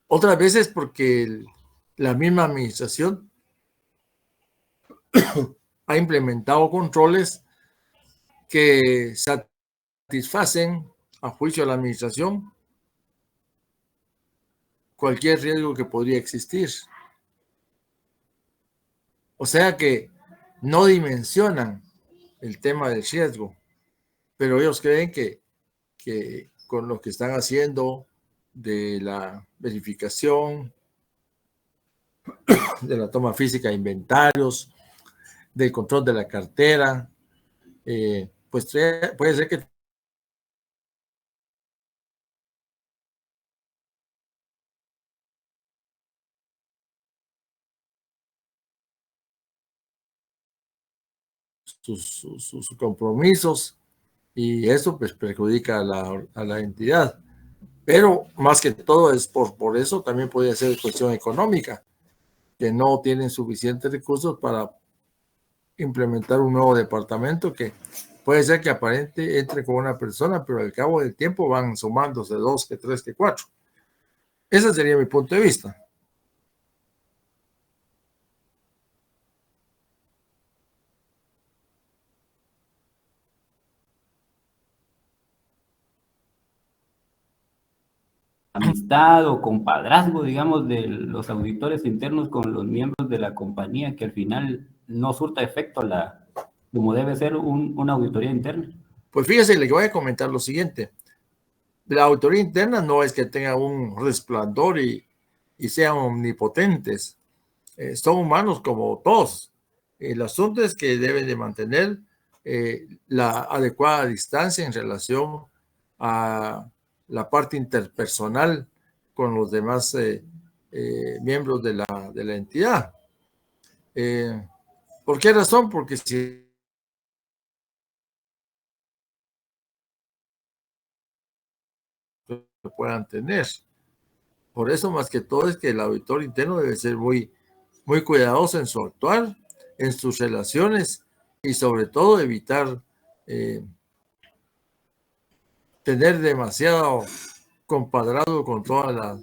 Otras veces porque la misma administración ha implementado controles que satisfacen, a juicio de la administración, cualquier riesgo que podría existir. O sea que no dimensionan el tema del riesgo, pero ellos creen que con lo que están haciendo de la verificación, de la toma física de inventarios, del control de la cartera, pues puede ser que sus compromisos, y eso pues perjudica a la entidad. Pero más que todo es por eso también podría ser cuestión económica, que no tienen suficientes recursos para implementar un nuevo departamento, que puede ser que aparente entre con una persona, pero al cabo del tiempo van sumándose 2, que 3, que 4. Ese sería mi punto de vista. Amistad o compadrazgo, digamos, de los auditores internos con los miembros de la compañía, que al final no surta efecto como debe ser una auditoría interna. Pues fíjese, le voy a comentar lo siguiente. La auditoría interna no es que tenga un resplandor y sean omnipotentes. Son humanos como todos. El asunto es que deben de mantener la adecuada distancia en relación a la parte interpersonal con los demás miembros de la entidad. ¿Por qué razón? Porque si lo puedan tener. Por eso, más que todo, es que el auditor interno debe ser muy, muy cuidadoso en su actuar, en sus relaciones, y sobre todo evitar tener demasiado compadrado con toda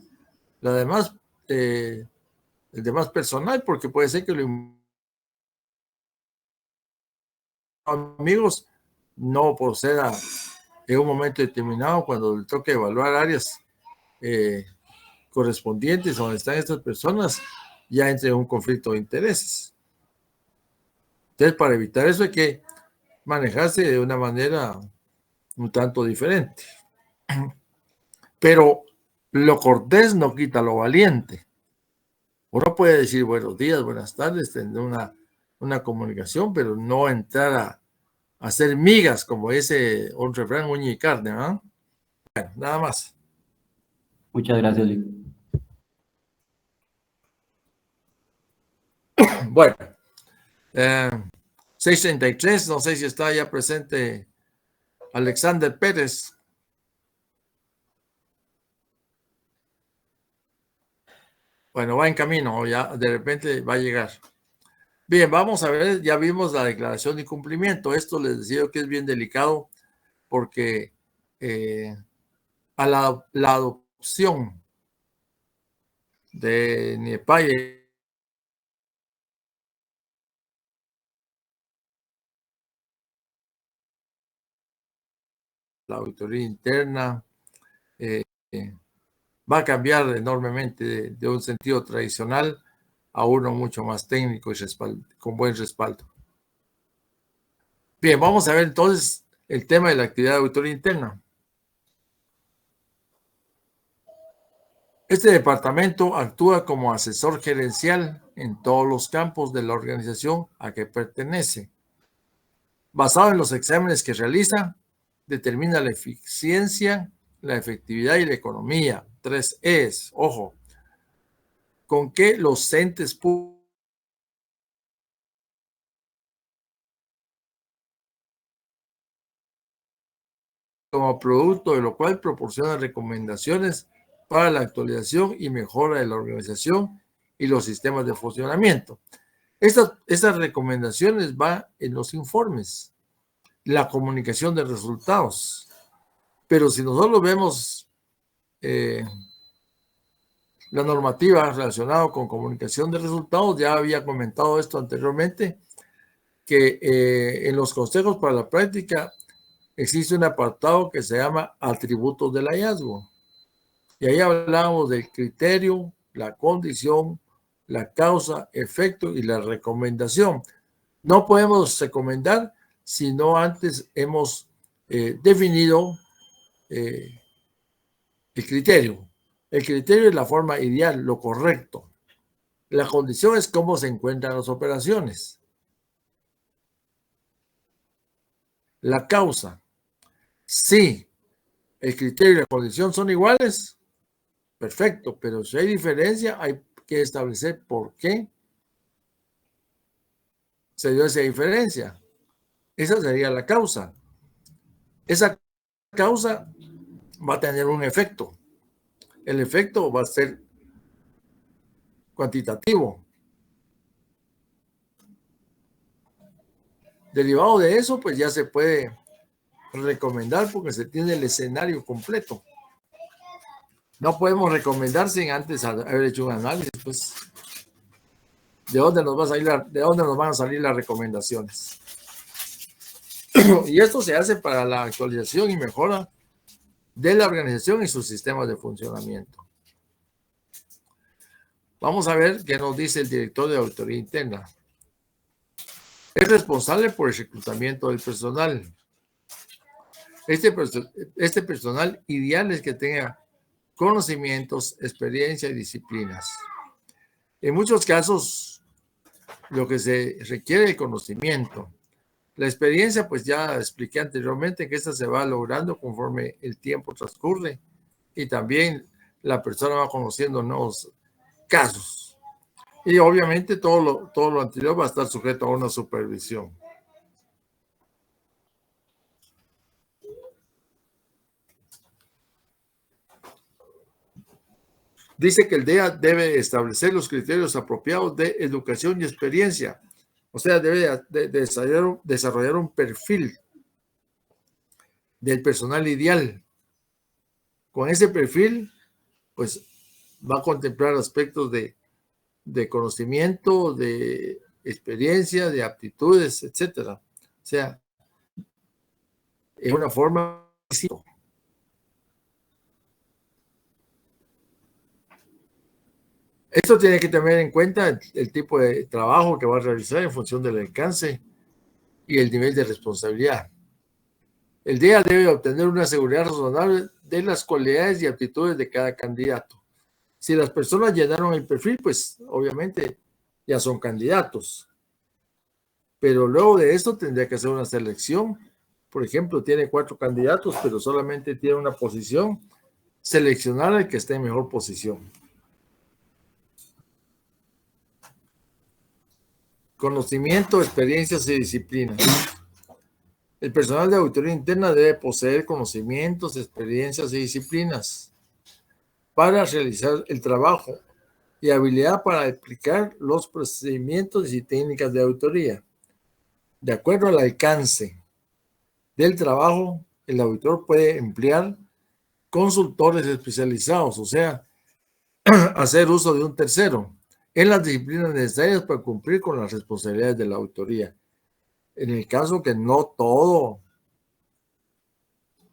la demás, el demás personal, porque puede ser que los amigos no proceda en un momento determinado, cuando le toque evaluar áreas correspondientes donde están estas personas, ya entre un conflicto de intereses. Entonces, para evitar eso hay que manejarse de una manera un tanto diferente. Pero lo cortés no quita lo valiente. Uno puede decir buenos días, buenas tardes, tener una comunicación, pero no entrar a hacer migas, como dice un refrán, uña y carne, ¿no? Bueno, nada más. Muchas gracias, Lick. Bueno, 6:33, no sé si está ya presente Alexander Pérez. Bueno, va en camino, ya de repente va a llegar. Bien, vamos a ver, ya vimos la declaración de incumplimiento. Esto les decía que es bien delicado porque a la adopción de NIEPAYE, la auditoría interna, va a cambiar enormemente de un sentido tradicional a uno mucho más técnico y con buen respaldo. Bien, vamos a ver entonces el tema de la actividad de auditoría interna. Este departamento actúa como asesor gerencial en todos los campos de la organización a que pertenece. Basado en los exámenes que realiza, determina la eficiencia, la efectividad y la economía. 3 E's, ojo, con que los entes públicos como producto de lo cual proporciona recomendaciones para la actualización y mejora de la organización y los sistemas de funcionamiento. Estas recomendaciones van en los informes, la comunicación de resultados. Pero si nosotros vemos la normativa relacionada con comunicación de resultados, ya había comentado esto anteriormente, que en los consejos para la práctica existe un apartado que se llama atributos del hallazgo. Y ahí hablábamos del criterio, la condición, la causa, efecto y la recomendación. No podemos recomendar si no antes hemos definido el criterio. El criterio es la forma ideal, lo correcto. La condición es cómo se encuentran las operaciones. La causa. Si el criterio y la condición son iguales, perfecto, pero si hay diferencia, hay que establecer por qué se dio esa diferencia. Esa sería la causa. Esa causa va a tener un efecto. El efecto va a ser cuantitativo. Derivado de eso, pues ya se puede recomendar porque se tiene el escenario completo. No podemos recomendar sin antes haber hecho un análisis, pues, de dónde nos van a salir las recomendaciones. Y esto se hace para la actualización y mejora de la organización y sus sistemas de funcionamiento. Vamos a ver qué nos dice el director de auditoría interna. Es responsable por el reclutamiento del personal. Este personal ideal es que tenga conocimientos, experiencia y disciplinas. En muchos casos, lo que se requiere es el conocimiento. La experiencia, pues ya expliqué anteriormente que esta se va logrando conforme el tiempo transcurre y también la persona va conociendo nuevos casos. Y obviamente todo lo anterior va a estar sujeto a una supervisión. Dice que el DEA debe establecer los criterios apropiados de educación y experiencia. O sea, debe desarrollar un perfil del personal ideal. Con ese perfil, pues va a contemplar aspectos de conocimiento, de experiencia, de aptitudes, etcétera. O sea, es una forma. Esto tiene que tener en cuenta el tipo de trabajo que va a realizar en función del alcance y el nivel de responsabilidad. El DEA debe obtener una seguridad razonable de las cualidades y aptitudes de cada candidato. Si las personas llenaron el perfil, pues obviamente ya son candidatos. Pero luego de esto tendría que hacer una selección. Por ejemplo, tiene 4 candidatos, pero solamente tiene una posición. seleccionar al que esté en mejor posición. Conocimiento, experiencias y disciplinas. El personal de auditoría interna debe poseer conocimientos, experiencias y disciplinas para realizar el trabajo y habilidad para aplicar los procedimientos y técnicas de auditoría. De acuerdo al alcance del trabajo, el auditor puede emplear consultores especializados, o sea, hacer uso de un tercero en las disciplinas necesarias para cumplir con las responsabilidades de la auditoría. En el caso que no todo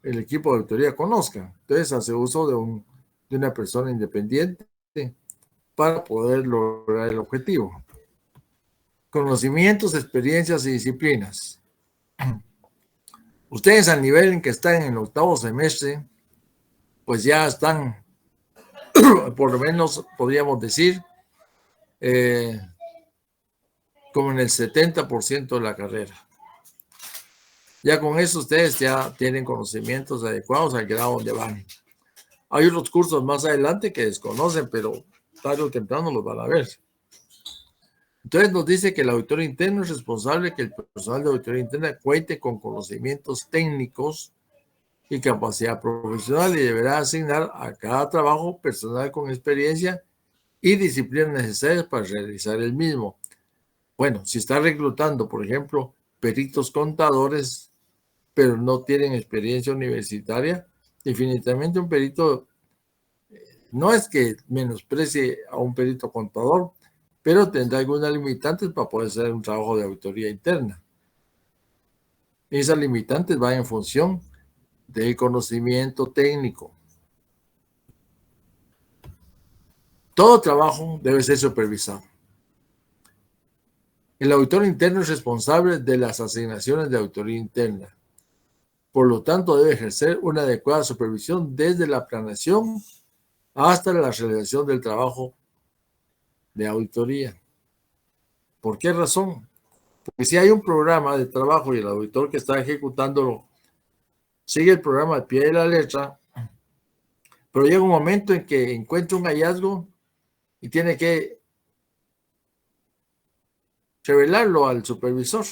el equipo de auditoría conozca, entonces hace uso de una persona independiente para poder lograr el objetivo. Conocimientos, experiencias y disciplinas. Ustedes al nivel en que están en el 8º semestre, pues ya están, por lo menos podríamos decir, como en el 70% de la carrera. Ya con eso ustedes ya tienen conocimientos adecuados al grado donde van. Hay otros cursos más adelante que desconocen, pero tarde o temprano los van a ver. Entonces nos dice que el auditor interno es responsable que el personal de auditoría interna cuente con conocimientos técnicos y capacidad profesional y deberá asignar a cada trabajo personal con experiencia y disciplinas necesarias para realizar el mismo. Bueno, si está reclutando, por ejemplo, peritos contadores, pero no tienen experiencia universitaria, definitivamente un perito no es que menosprecie a un perito contador, pero tendrá algunas limitantes para poder hacer un trabajo de auditoría interna. Esas limitantes van en función del conocimiento técnico. Todo trabajo debe ser supervisado. El auditor interno es responsable de las asignaciones de auditoría interna. Por lo tanto, debe ejercer una adecuada supervisión desde la planeación hasta la realización del trabajo de auditoría. ¿Por qué razón? Porque si hay un programa de trabajo y el auditor que está ejecutándolo sigue el programa al pie de la letra, pero llega un momento en que encuentra un hallazgo y tiene que revelarlo al supervisor.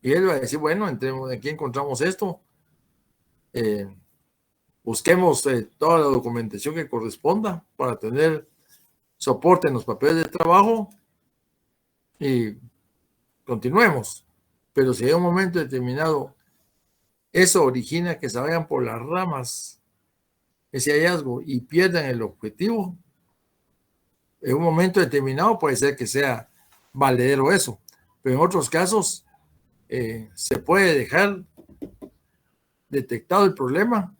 Y él va a decir, bueno, aquí encontramos esto, busquemos toda la documentación que corresponda para tener soporte en los papeles de trabajo y continuemos. Pero si hay un momento determinado, eso origina que se vayan por las ramas ese hallazgo y pierdan el objetivo. En un momento determinado puede ser que sea valedero eso, pero en otros casos se puede dejar detectado el problema,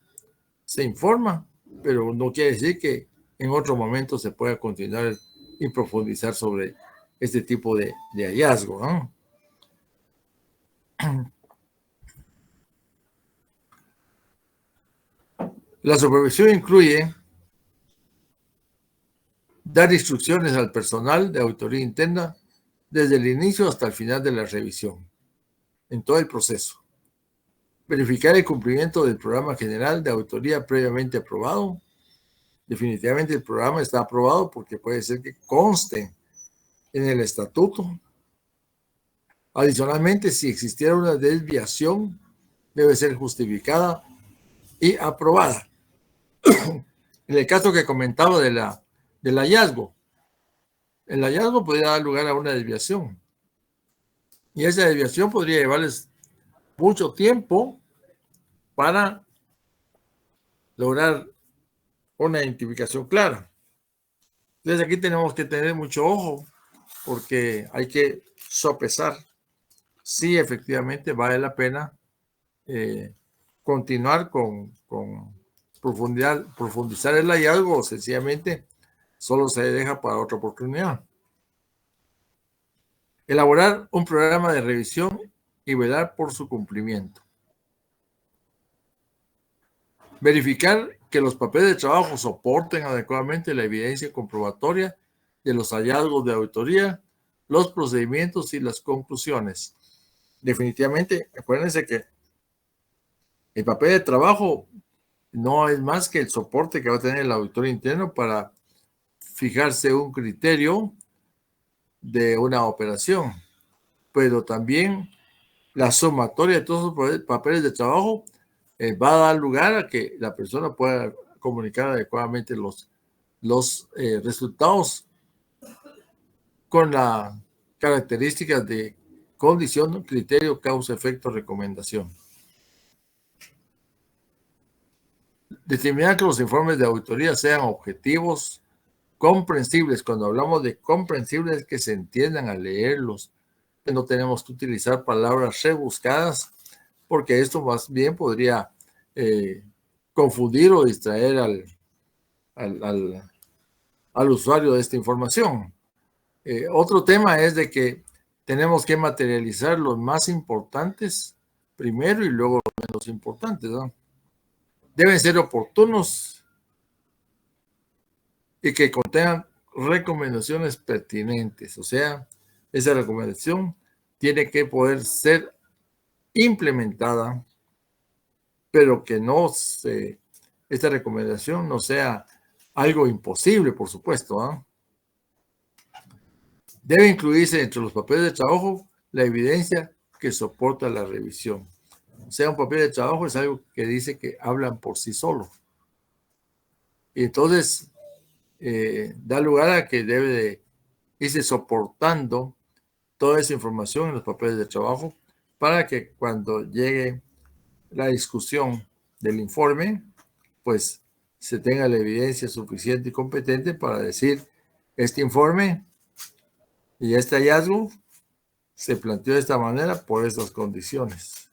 se informa, pero no quiere decir que en otro momento se pueda continuar y profundizar sobre este tipo de hallazgo, ¿no? La supervisión incluye dar instrucciones al personal de auditoría interna desde el inicio hasta el final de la revisión, en todo el proceso. Verificar el cumplimiento del programa general de auditoría previamente aprobado. Definitivamente el programa está aprobado porque puede ser que conste en el estatuto. Adicionalmente, si existiera una desviación, debe ser justificada y aprobada. En el caso que comentaba del hallazgo, el hallazgo podría dar lugar a una desviación. Y esa desviación podría llevarles mucho tiempo para lograr una identificación clara. Entonces aquí tenemos que tener mucho ojo porque hay que sopesar si efectivamente vale la pena continuar con profundizar el hallazgo o sencillamente solo se deja para otra oportunidad. Elaborar un programa de revisión y velar por su cumplimiento. Verificar que los papeles de trabajo soporten adecuadamente la evidencia comprobatoria de los hallazgos de auditoría, los procedimientos y las conclusiones. Definitivamente, acuérdense que el papel de trabajo no es más que el soporte que va a tener el auditor interno para fijarse un criterio de una operación, pero también la sumatoria de todos los papeles de trabajo va a dar lugar a que la persona pueda comunicar adecuadamente los resultados con las características de condición, criterio, causa, efecto, recomendación. Determinar que los informes de auditoría sean objetivos, comprensibles. Cuando hablamos de comprensibles, que se entiendan al leerlos. No tenemos que utilizar palabras rebuscadas, porque esto más bien podría confundir o distraer al usuario de esta información. Otro tema es de que tenemos que materializar los más importantes primero y luego los menos importantes, ¿no? Deben ser oportunos y que contengan recomendaciones pertinentes. O sea, esa recomendación tiene que poder ser implementada, pero que esta recomendación no sea algo imposible, por supuesto, ¿eh? Debe incluirse entre los papeles de trabajo la evidencia que soporta la revisión. O sea, un papel de trabajo es algo que dice que hablan por sí solo. Y entonces da lugar a que debe de irse soportando toda esa información en los papeles de trabajo para que cuando llegue la discusión del informe, pues se tenga la evidencia suficiente y competente para decir, este informe y este hallazgo se planteó de esta manera por estas condiciones.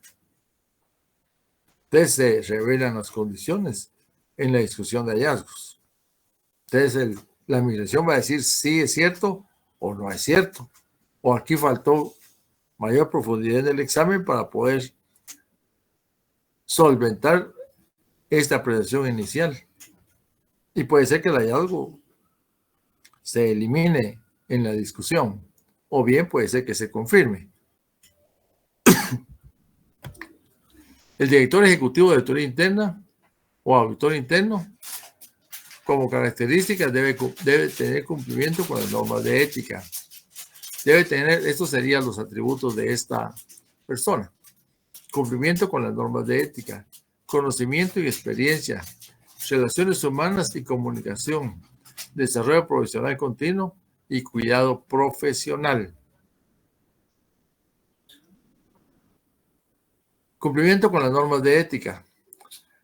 Entonces se revelan las condiciones en la discusión de hallazgos. Entonces la migración va a decir si es cierto o no es cierto. O aquí faltó mayor profundidad en el examen para poder solventar esta apreciación inicial. Y puede ser que el hallazgo se elimine en la discusión, o bien puede ser que se confirme. El director ejecutivo de auditoría interna o auditor interno, como características, debe tener cumplimiento con las normas de ética. Estos serían los atributos de esta persona. Cumplimiento con las normas de ética, conocimiento y experiencia, relaciones humanas y comunicación, desarrollo profesional continuo y cuidado profesional. Cumplimiento con las normas de ética.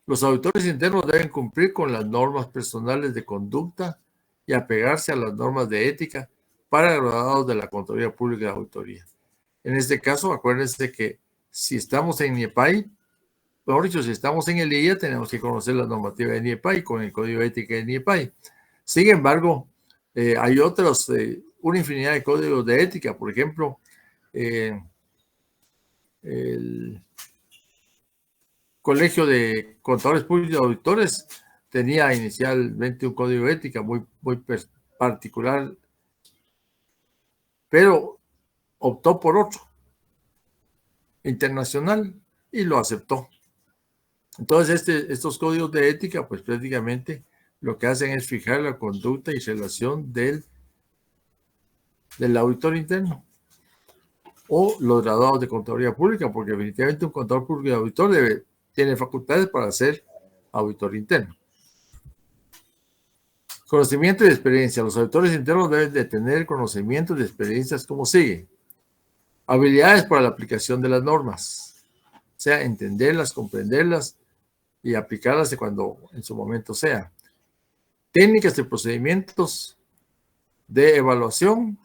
Los auditores internos deben cumplir con las normas personales de conducta y apegarse a las normas de ética para graduados de la Contraloría Pública de Auditoría. En este caso, acuérdense que si estamos en NIEPAI, mejor dicho, si estamos en el IA, tenemos que conocer la normativa de NIEPAI con el código de ética de NIEPAI. Sin embargo, hay otros, una infinidad de códigos de ética. Por ejemplo, el Colegio de Contadores Públicos y Auditores tenía inicialmente un código de ética muy particular, pero optó por otro internacional y lo aceptó. Entonces, estos códigos de ética, pues prácticamente lo que hacen es fijar la conducta y relación del auditor interno o los graduados de Contaduría Pública, porque definitivamente un contador público y auditor tiene facultades para ser auditor interno. Conocimiento y experiencia. Los auditores internos deben de tener conocimientos y experiencias como sigue. Habilidades para la aplicación de las normas. O sea, entenderlas, comprenderlas y aplicarlas cuando en su momento sea. Técnicas y procedimientos de evaluación.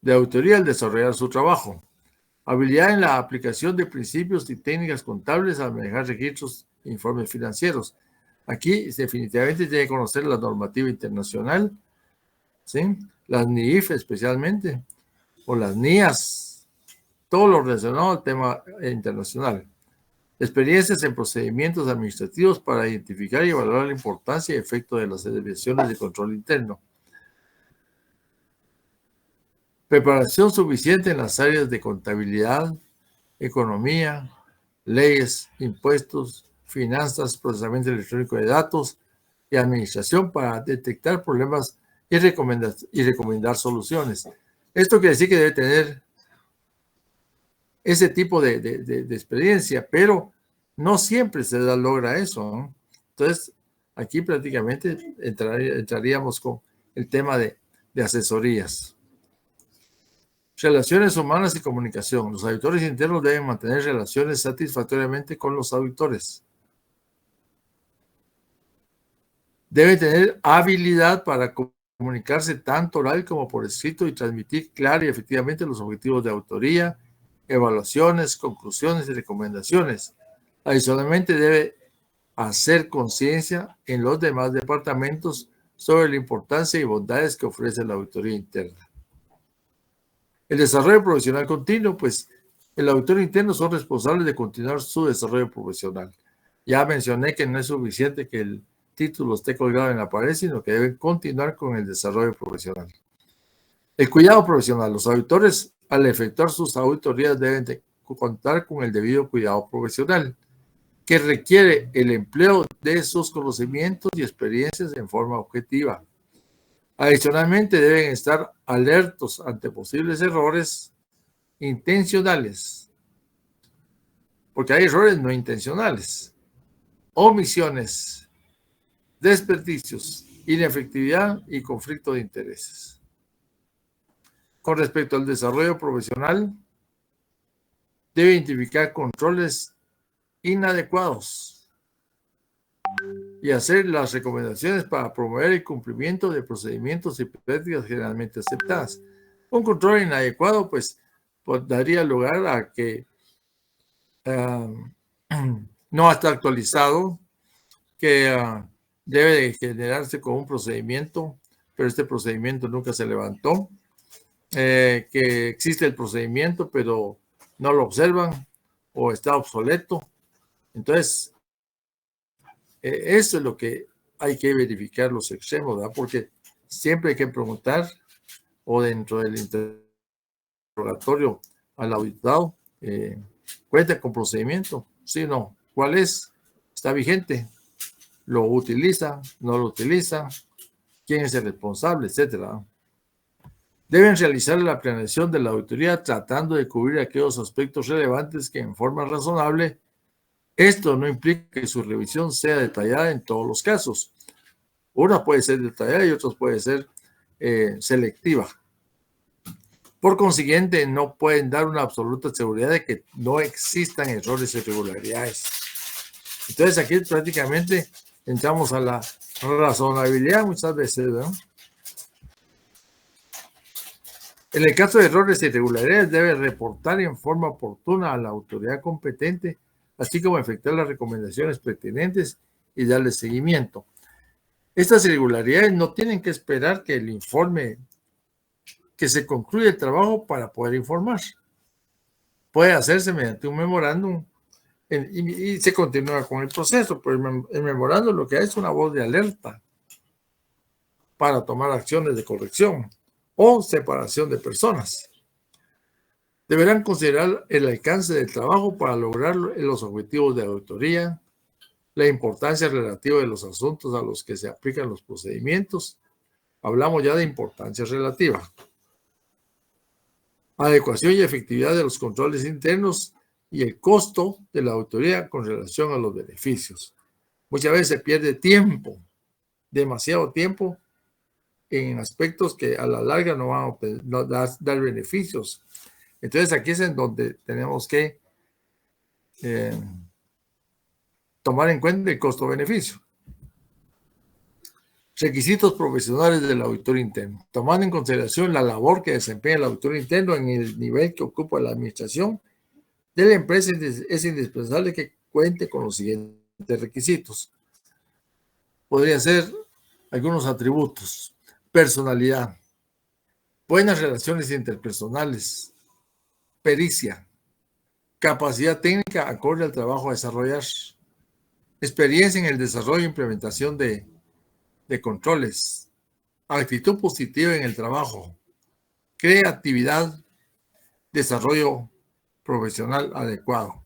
De auditoría al desarrollar su trabajo. Habilidad en la aplicación de principios y técnicas contables al manejar registros e informes financieros. Aquí definitivamente tiene que conocer la normativa internacional, ¿sí? Las NIIF especialmente, o las NIAS, todo lo relacionado al tema internacional. Experiencias en procedimientos administrativos para identificar y evaluar la importancia y efecto de las desviaciones de control interno. Preparación suficiente en las áreas de contabilidad, economía, leyes, impuestos, finanzas, procesamiento electrónico de datos y administración para detectar problemas y recomendar soluciones. Esto quiere decir que debe tener ese tipo de experiencia, pero no siempre se logra eso, ¿no? Entonces, aquí prácticamente entraríamos con el tema de asesorías. Relaciones humanas y comunicación. Los auditores internos deben mantener relaciones satisfactoriamente con los auditores. Deben tener habilidad para comunicarse tanto oral como por escrito y transmitir clara y efectivamente los objetivos de auditoría, evaluaciones, conclusiones y recomendaciones. Adicionalmente, debe hacer conciencia en los demás departamentos sobre la importancia y bondades que ofrece la auditoría interna. El desarrollo profesional continuo, pues el auditor interno son responsables de continuar su desarrollo profesional. Ya mencioné que no es suficiente que el título esté colgado en la pared, sino que deben continuar con el desarrollo profesional. El cuidado profesional. Los auditores, al efectuar sus auditorías, deben contar con el debido cuidado profesional, que requiere el empleo de sus conocimientos y experiencias en forma objetiva. Adicionalmente, deben estar alertos ante posibles errores intencionales, porque hay errores no intencionales, omisiones, desperdicios, inefectividad y conflicto de intereses. Con respecto al desarrollo profesional, debe identificar controles inadecuados y hacer las recomendaciones para promover el cumplimiento de procedimientos y prácticas generalmente aceptadas. Un control inadecuado, pues daría lugar a que no está actualizado, que debe de generarse con un procedimiento, pero este procedimiento nunca se levantó, que existe el procedimiento, pero no lo observan o está obsoleto. Entonces, eso es lo que hay que verificar los extremos, ¿verdad? Porque siempre hay que preguntar, o dentro del interrogatorio al auditado, ¿cuenta con procedimiento? Sí o no. ¿Cuál es? ¿Está vigente? ¿Lo utiliza? ¿No lo utiliza? ¿Quién es el responsable? Etcétera. Deben realizar la planeación de la auditoría tratando de cubrir aquellos aspectos relevantes que en forma razonable. Esto no implica que su revisión sea detallada en todos los casos. Una puede ser detallada y otra puede ser selectiva. Por consiguiente, no pueden dar una absoluta seguridad de que no existan errores e irregularidades. Entonces, aquí prácticamente entramos a la razonabilidad muchas veces, ¿no? En el caso de errores e irregularidades, debe reportar en forma oportuna a la autoridad competente, así como efectuar las recomendaciones pertinentes y darle seguimiento. Estas irregularidades no tienen que esperar que el informe, que se concluya el trabajo para poder informar. Puede hacerse mediante un memorándum y se continúa con el proceso, pero el memorándum lo que es una voz de alerta para tomar acciones de corrección o separación de personas. Deberán considerar el alcance del trabajo para lograr los objetivos de auditoría, la importancia relativa de los asuntos a los que se aplican los procedimientos. Hablamos ya de importancia relativa. Adecuación y efectividad de los controles internos y el costo de la auditoría con relación a los beneficios. Muchas veces se pierde tiempo, demasiado tiempo, en aspectos que a la larga no van a dar beneficios. Entonces aquí es en donde tenemos que tomar en cuenta el costo-beneficio. Requisitos profesionales del auditor interno. Tomando en consideración la labor que desempeña el auditor interno en el nivel que ocupa la administración de la empresa, es indispensable que cuente con los siguientes requisitos. Podrían ser algunos atributos. Personalidad, buenas relaciones interpersonales, pericia, capacidad técnica acorde al trabajo a desarrollar, experiencia en el desarrollo e implementación de controles, actitud positiva en el trabajo, creatividad, desarrollo profesional adecuado.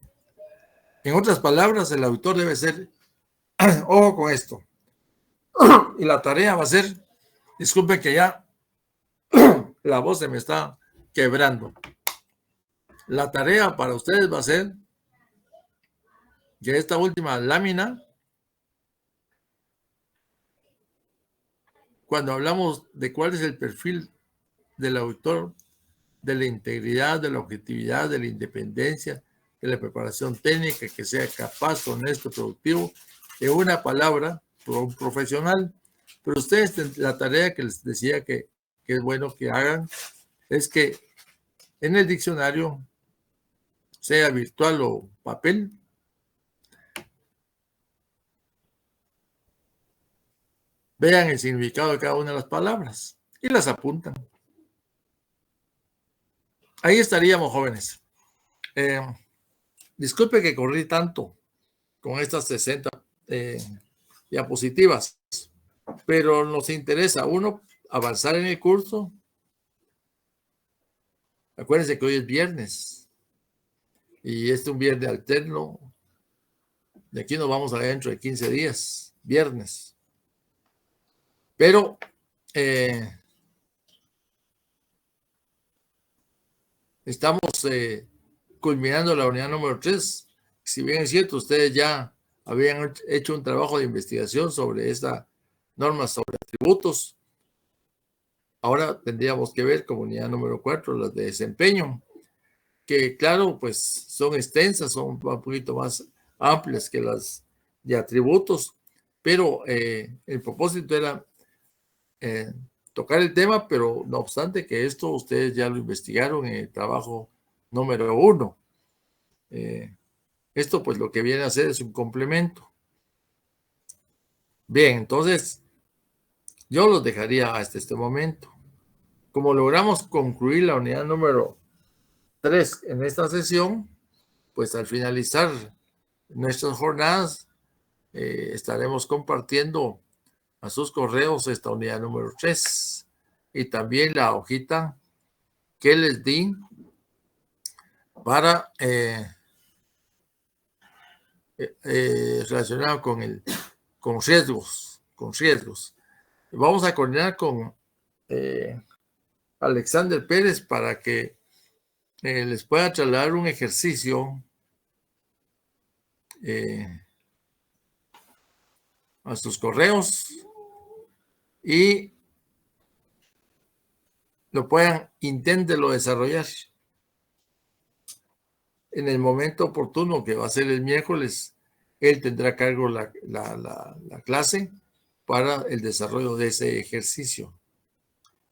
En otras palabras, el auditor debe ser, ojo con esto, y la tarea va a ser, disculpen que ya la voz se me está quebrando. La tarea para ustedes va a ser que esta última lámina, cuando hablamos de cuál es el perfil del auditor, de la integridad, de la objetividad, de la independencia, de la preparación técnica, que sea capaz, honesto, productivo, en una palabra, un profesional. Pero ustedes, la tarea que les decía que es bueno que hagan, es que en el diccionario, sea virtual o papel, vean el significado de cada una de las palabras y las apuntan. Ahí estaríamos, jóvenes. Disculpe que corrí tanto con estas 60 diapositivas, pero nos interesa, uno, avanzar en el curso. Acuérdense que hoy es viernes y este es un viernes alterno. De aquí nos vamos a ver dentro de 15 días, viernes. Pero estamos culminando la unidad número 3. Si bien es cierto, ustedes ya habían hecho un trabajo de investigación sobre esta norma sobre atributos. Ahora tendríamos que ver como unidad número 4, las de desempeño, que claro, pues son extensas, son un poquito más amplias que las de atributos, pero el propósito era tocar el tema, pero no obstante que esto ustedes ya lo investigaron en el trabajo número 1. Esto pues lo que viene a hacer es un complemento. Bien, entonces yo los dejaría hasta este momento. Como logramos concluir la unidad número 3 en esta sesión, pues al finalizar nuestras jornadas estaremos compartiendo a sus correos esta unidad número 3 y también la hojita que les di para relacionado con riesgos. Vamos a coordinar con Alexander Pérez para que les pueda trasladar un ejercicio a sus correos y lo puedan, inténtenlo desarrollar en el momento oportuno, que va a ser el miércoles. Él tendrá a cargo la clase para el desarrollo de ese ejercicio.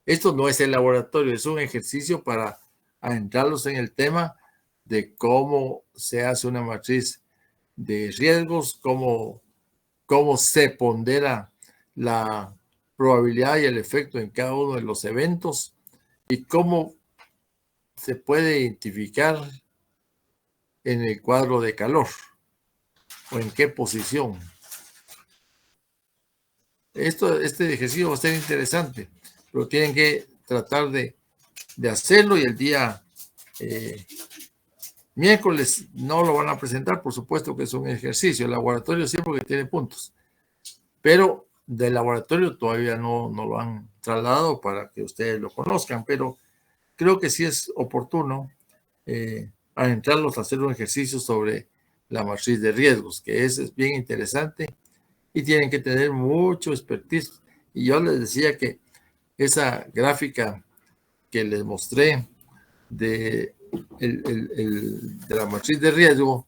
Esto no es el laboratorio, es un ejercicio para adentrarlos en el tema de cómo se hace una matriz de riesgos, cómo se pondera la probabilidad y el efecto en cada uno de los eventos y cómo se puede identificar en el cuadro de calor o en qué posición. Este ejercicio va a ser interesante, pero tienen que tratar de hacerlo y el día miércoles no lo van a presentar, por supuesto que es un ejercicio. El laboratorio siempre que tiene puntos, pero del laboratorio todavía no lo han trasladado para que ustedes lo conozcan, pero creo que sí es oportuno adentrarlos a hacer un ejercicio sobre la matriz de riesgos, que es bien interesante y tienen que tener mucho expertise. Y yo les decía que esa gráfica que les mostré de la matriz de riesgo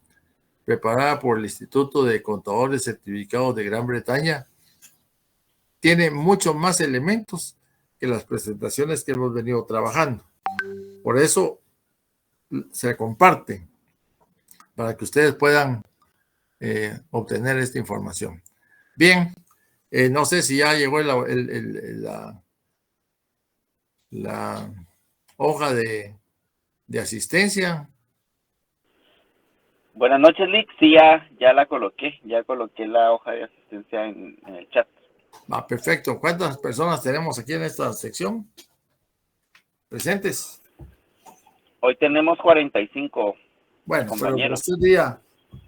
preparada por el Instituto de Contadores Certificados de Gran Bretaña tiene muchos más elementos que las presentaciones que hemos venido trabajando. Por eso se comparte para que ustedes puedan obtener esta información. Bien, no sé si ya llegó la hoja de asistencia. Buenas noches, Lick. Sí, ya la coloqué. Ya coloqué la hoja de asistencia en el chat. Perfecto. ¿Cuántas personas tenemos aquí en esta sección? presentes. Hoy tenemos 45. Bueno, pero Compañeros.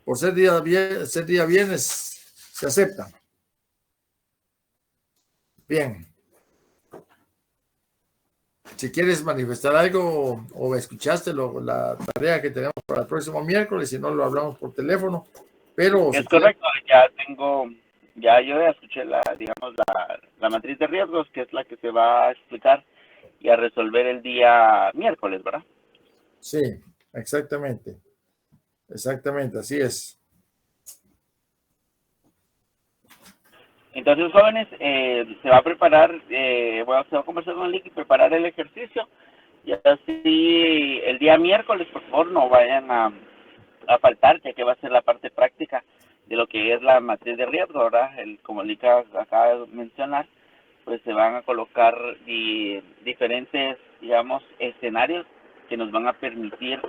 por ser día viernes, se acepta. Bien. Si quieres manifestar algo o escuchaste la tarea que tenemos para el próximo miércoles, si no lo hablamos por teléfono, pero Es si quieres- correcto, yo ya escuché la matriz de riesgos, que es la que se va a explicar y a resolver el día miércoles, ¿verdad? sí, exactamente, así es. Entonces, jóvenes, se va a preparar, se va a conversar con el Lick y preparar el ejercicio. Y así, el día miércoles, por favor, no vayan a faltar, ya que va a ser la parte práctica de lo que es la matriz de riesgo, ¿verdad? Como el Lick acaba de mencionar, pues se van a colocar diferentes, digamos, escenarios que nos van a permitir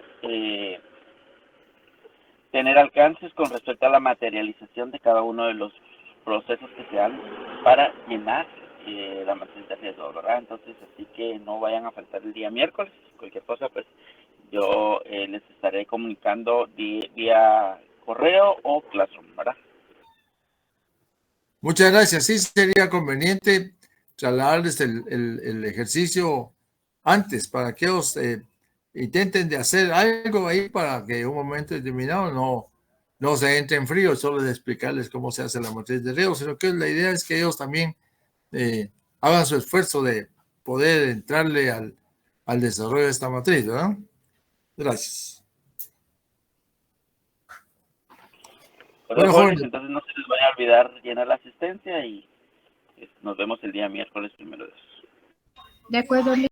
tener alcances con respecto a la materialización de cada uno de los procesos que se dan para llenar la matriz de riesgo, ¿verdad? Entonces, así que no vayan a faltar el día miércoles. Cualquier cosa, pues yo les estaré comunicando vía correo o Classroom, ¿verdad? Muchas gracias. Sí, sería conveniente trasladarles el ejercicio antes para que ellos intenten de hacer algo ahí para que en un momento determinado no se entre en frío solo de explicarles cómo se hace la matriz de riesgo, sino que la idea es que ellos también hagan su esfuerzo de poder entrarle al desarrollo de esta matriz, ¿verdad? Gracias. Bueno, Bueno, jóvenes, jóvenes. entonces no se les vaya a olvidar llenar la asistencia y nos vemos el día miércoles 1 de. De acuerdo,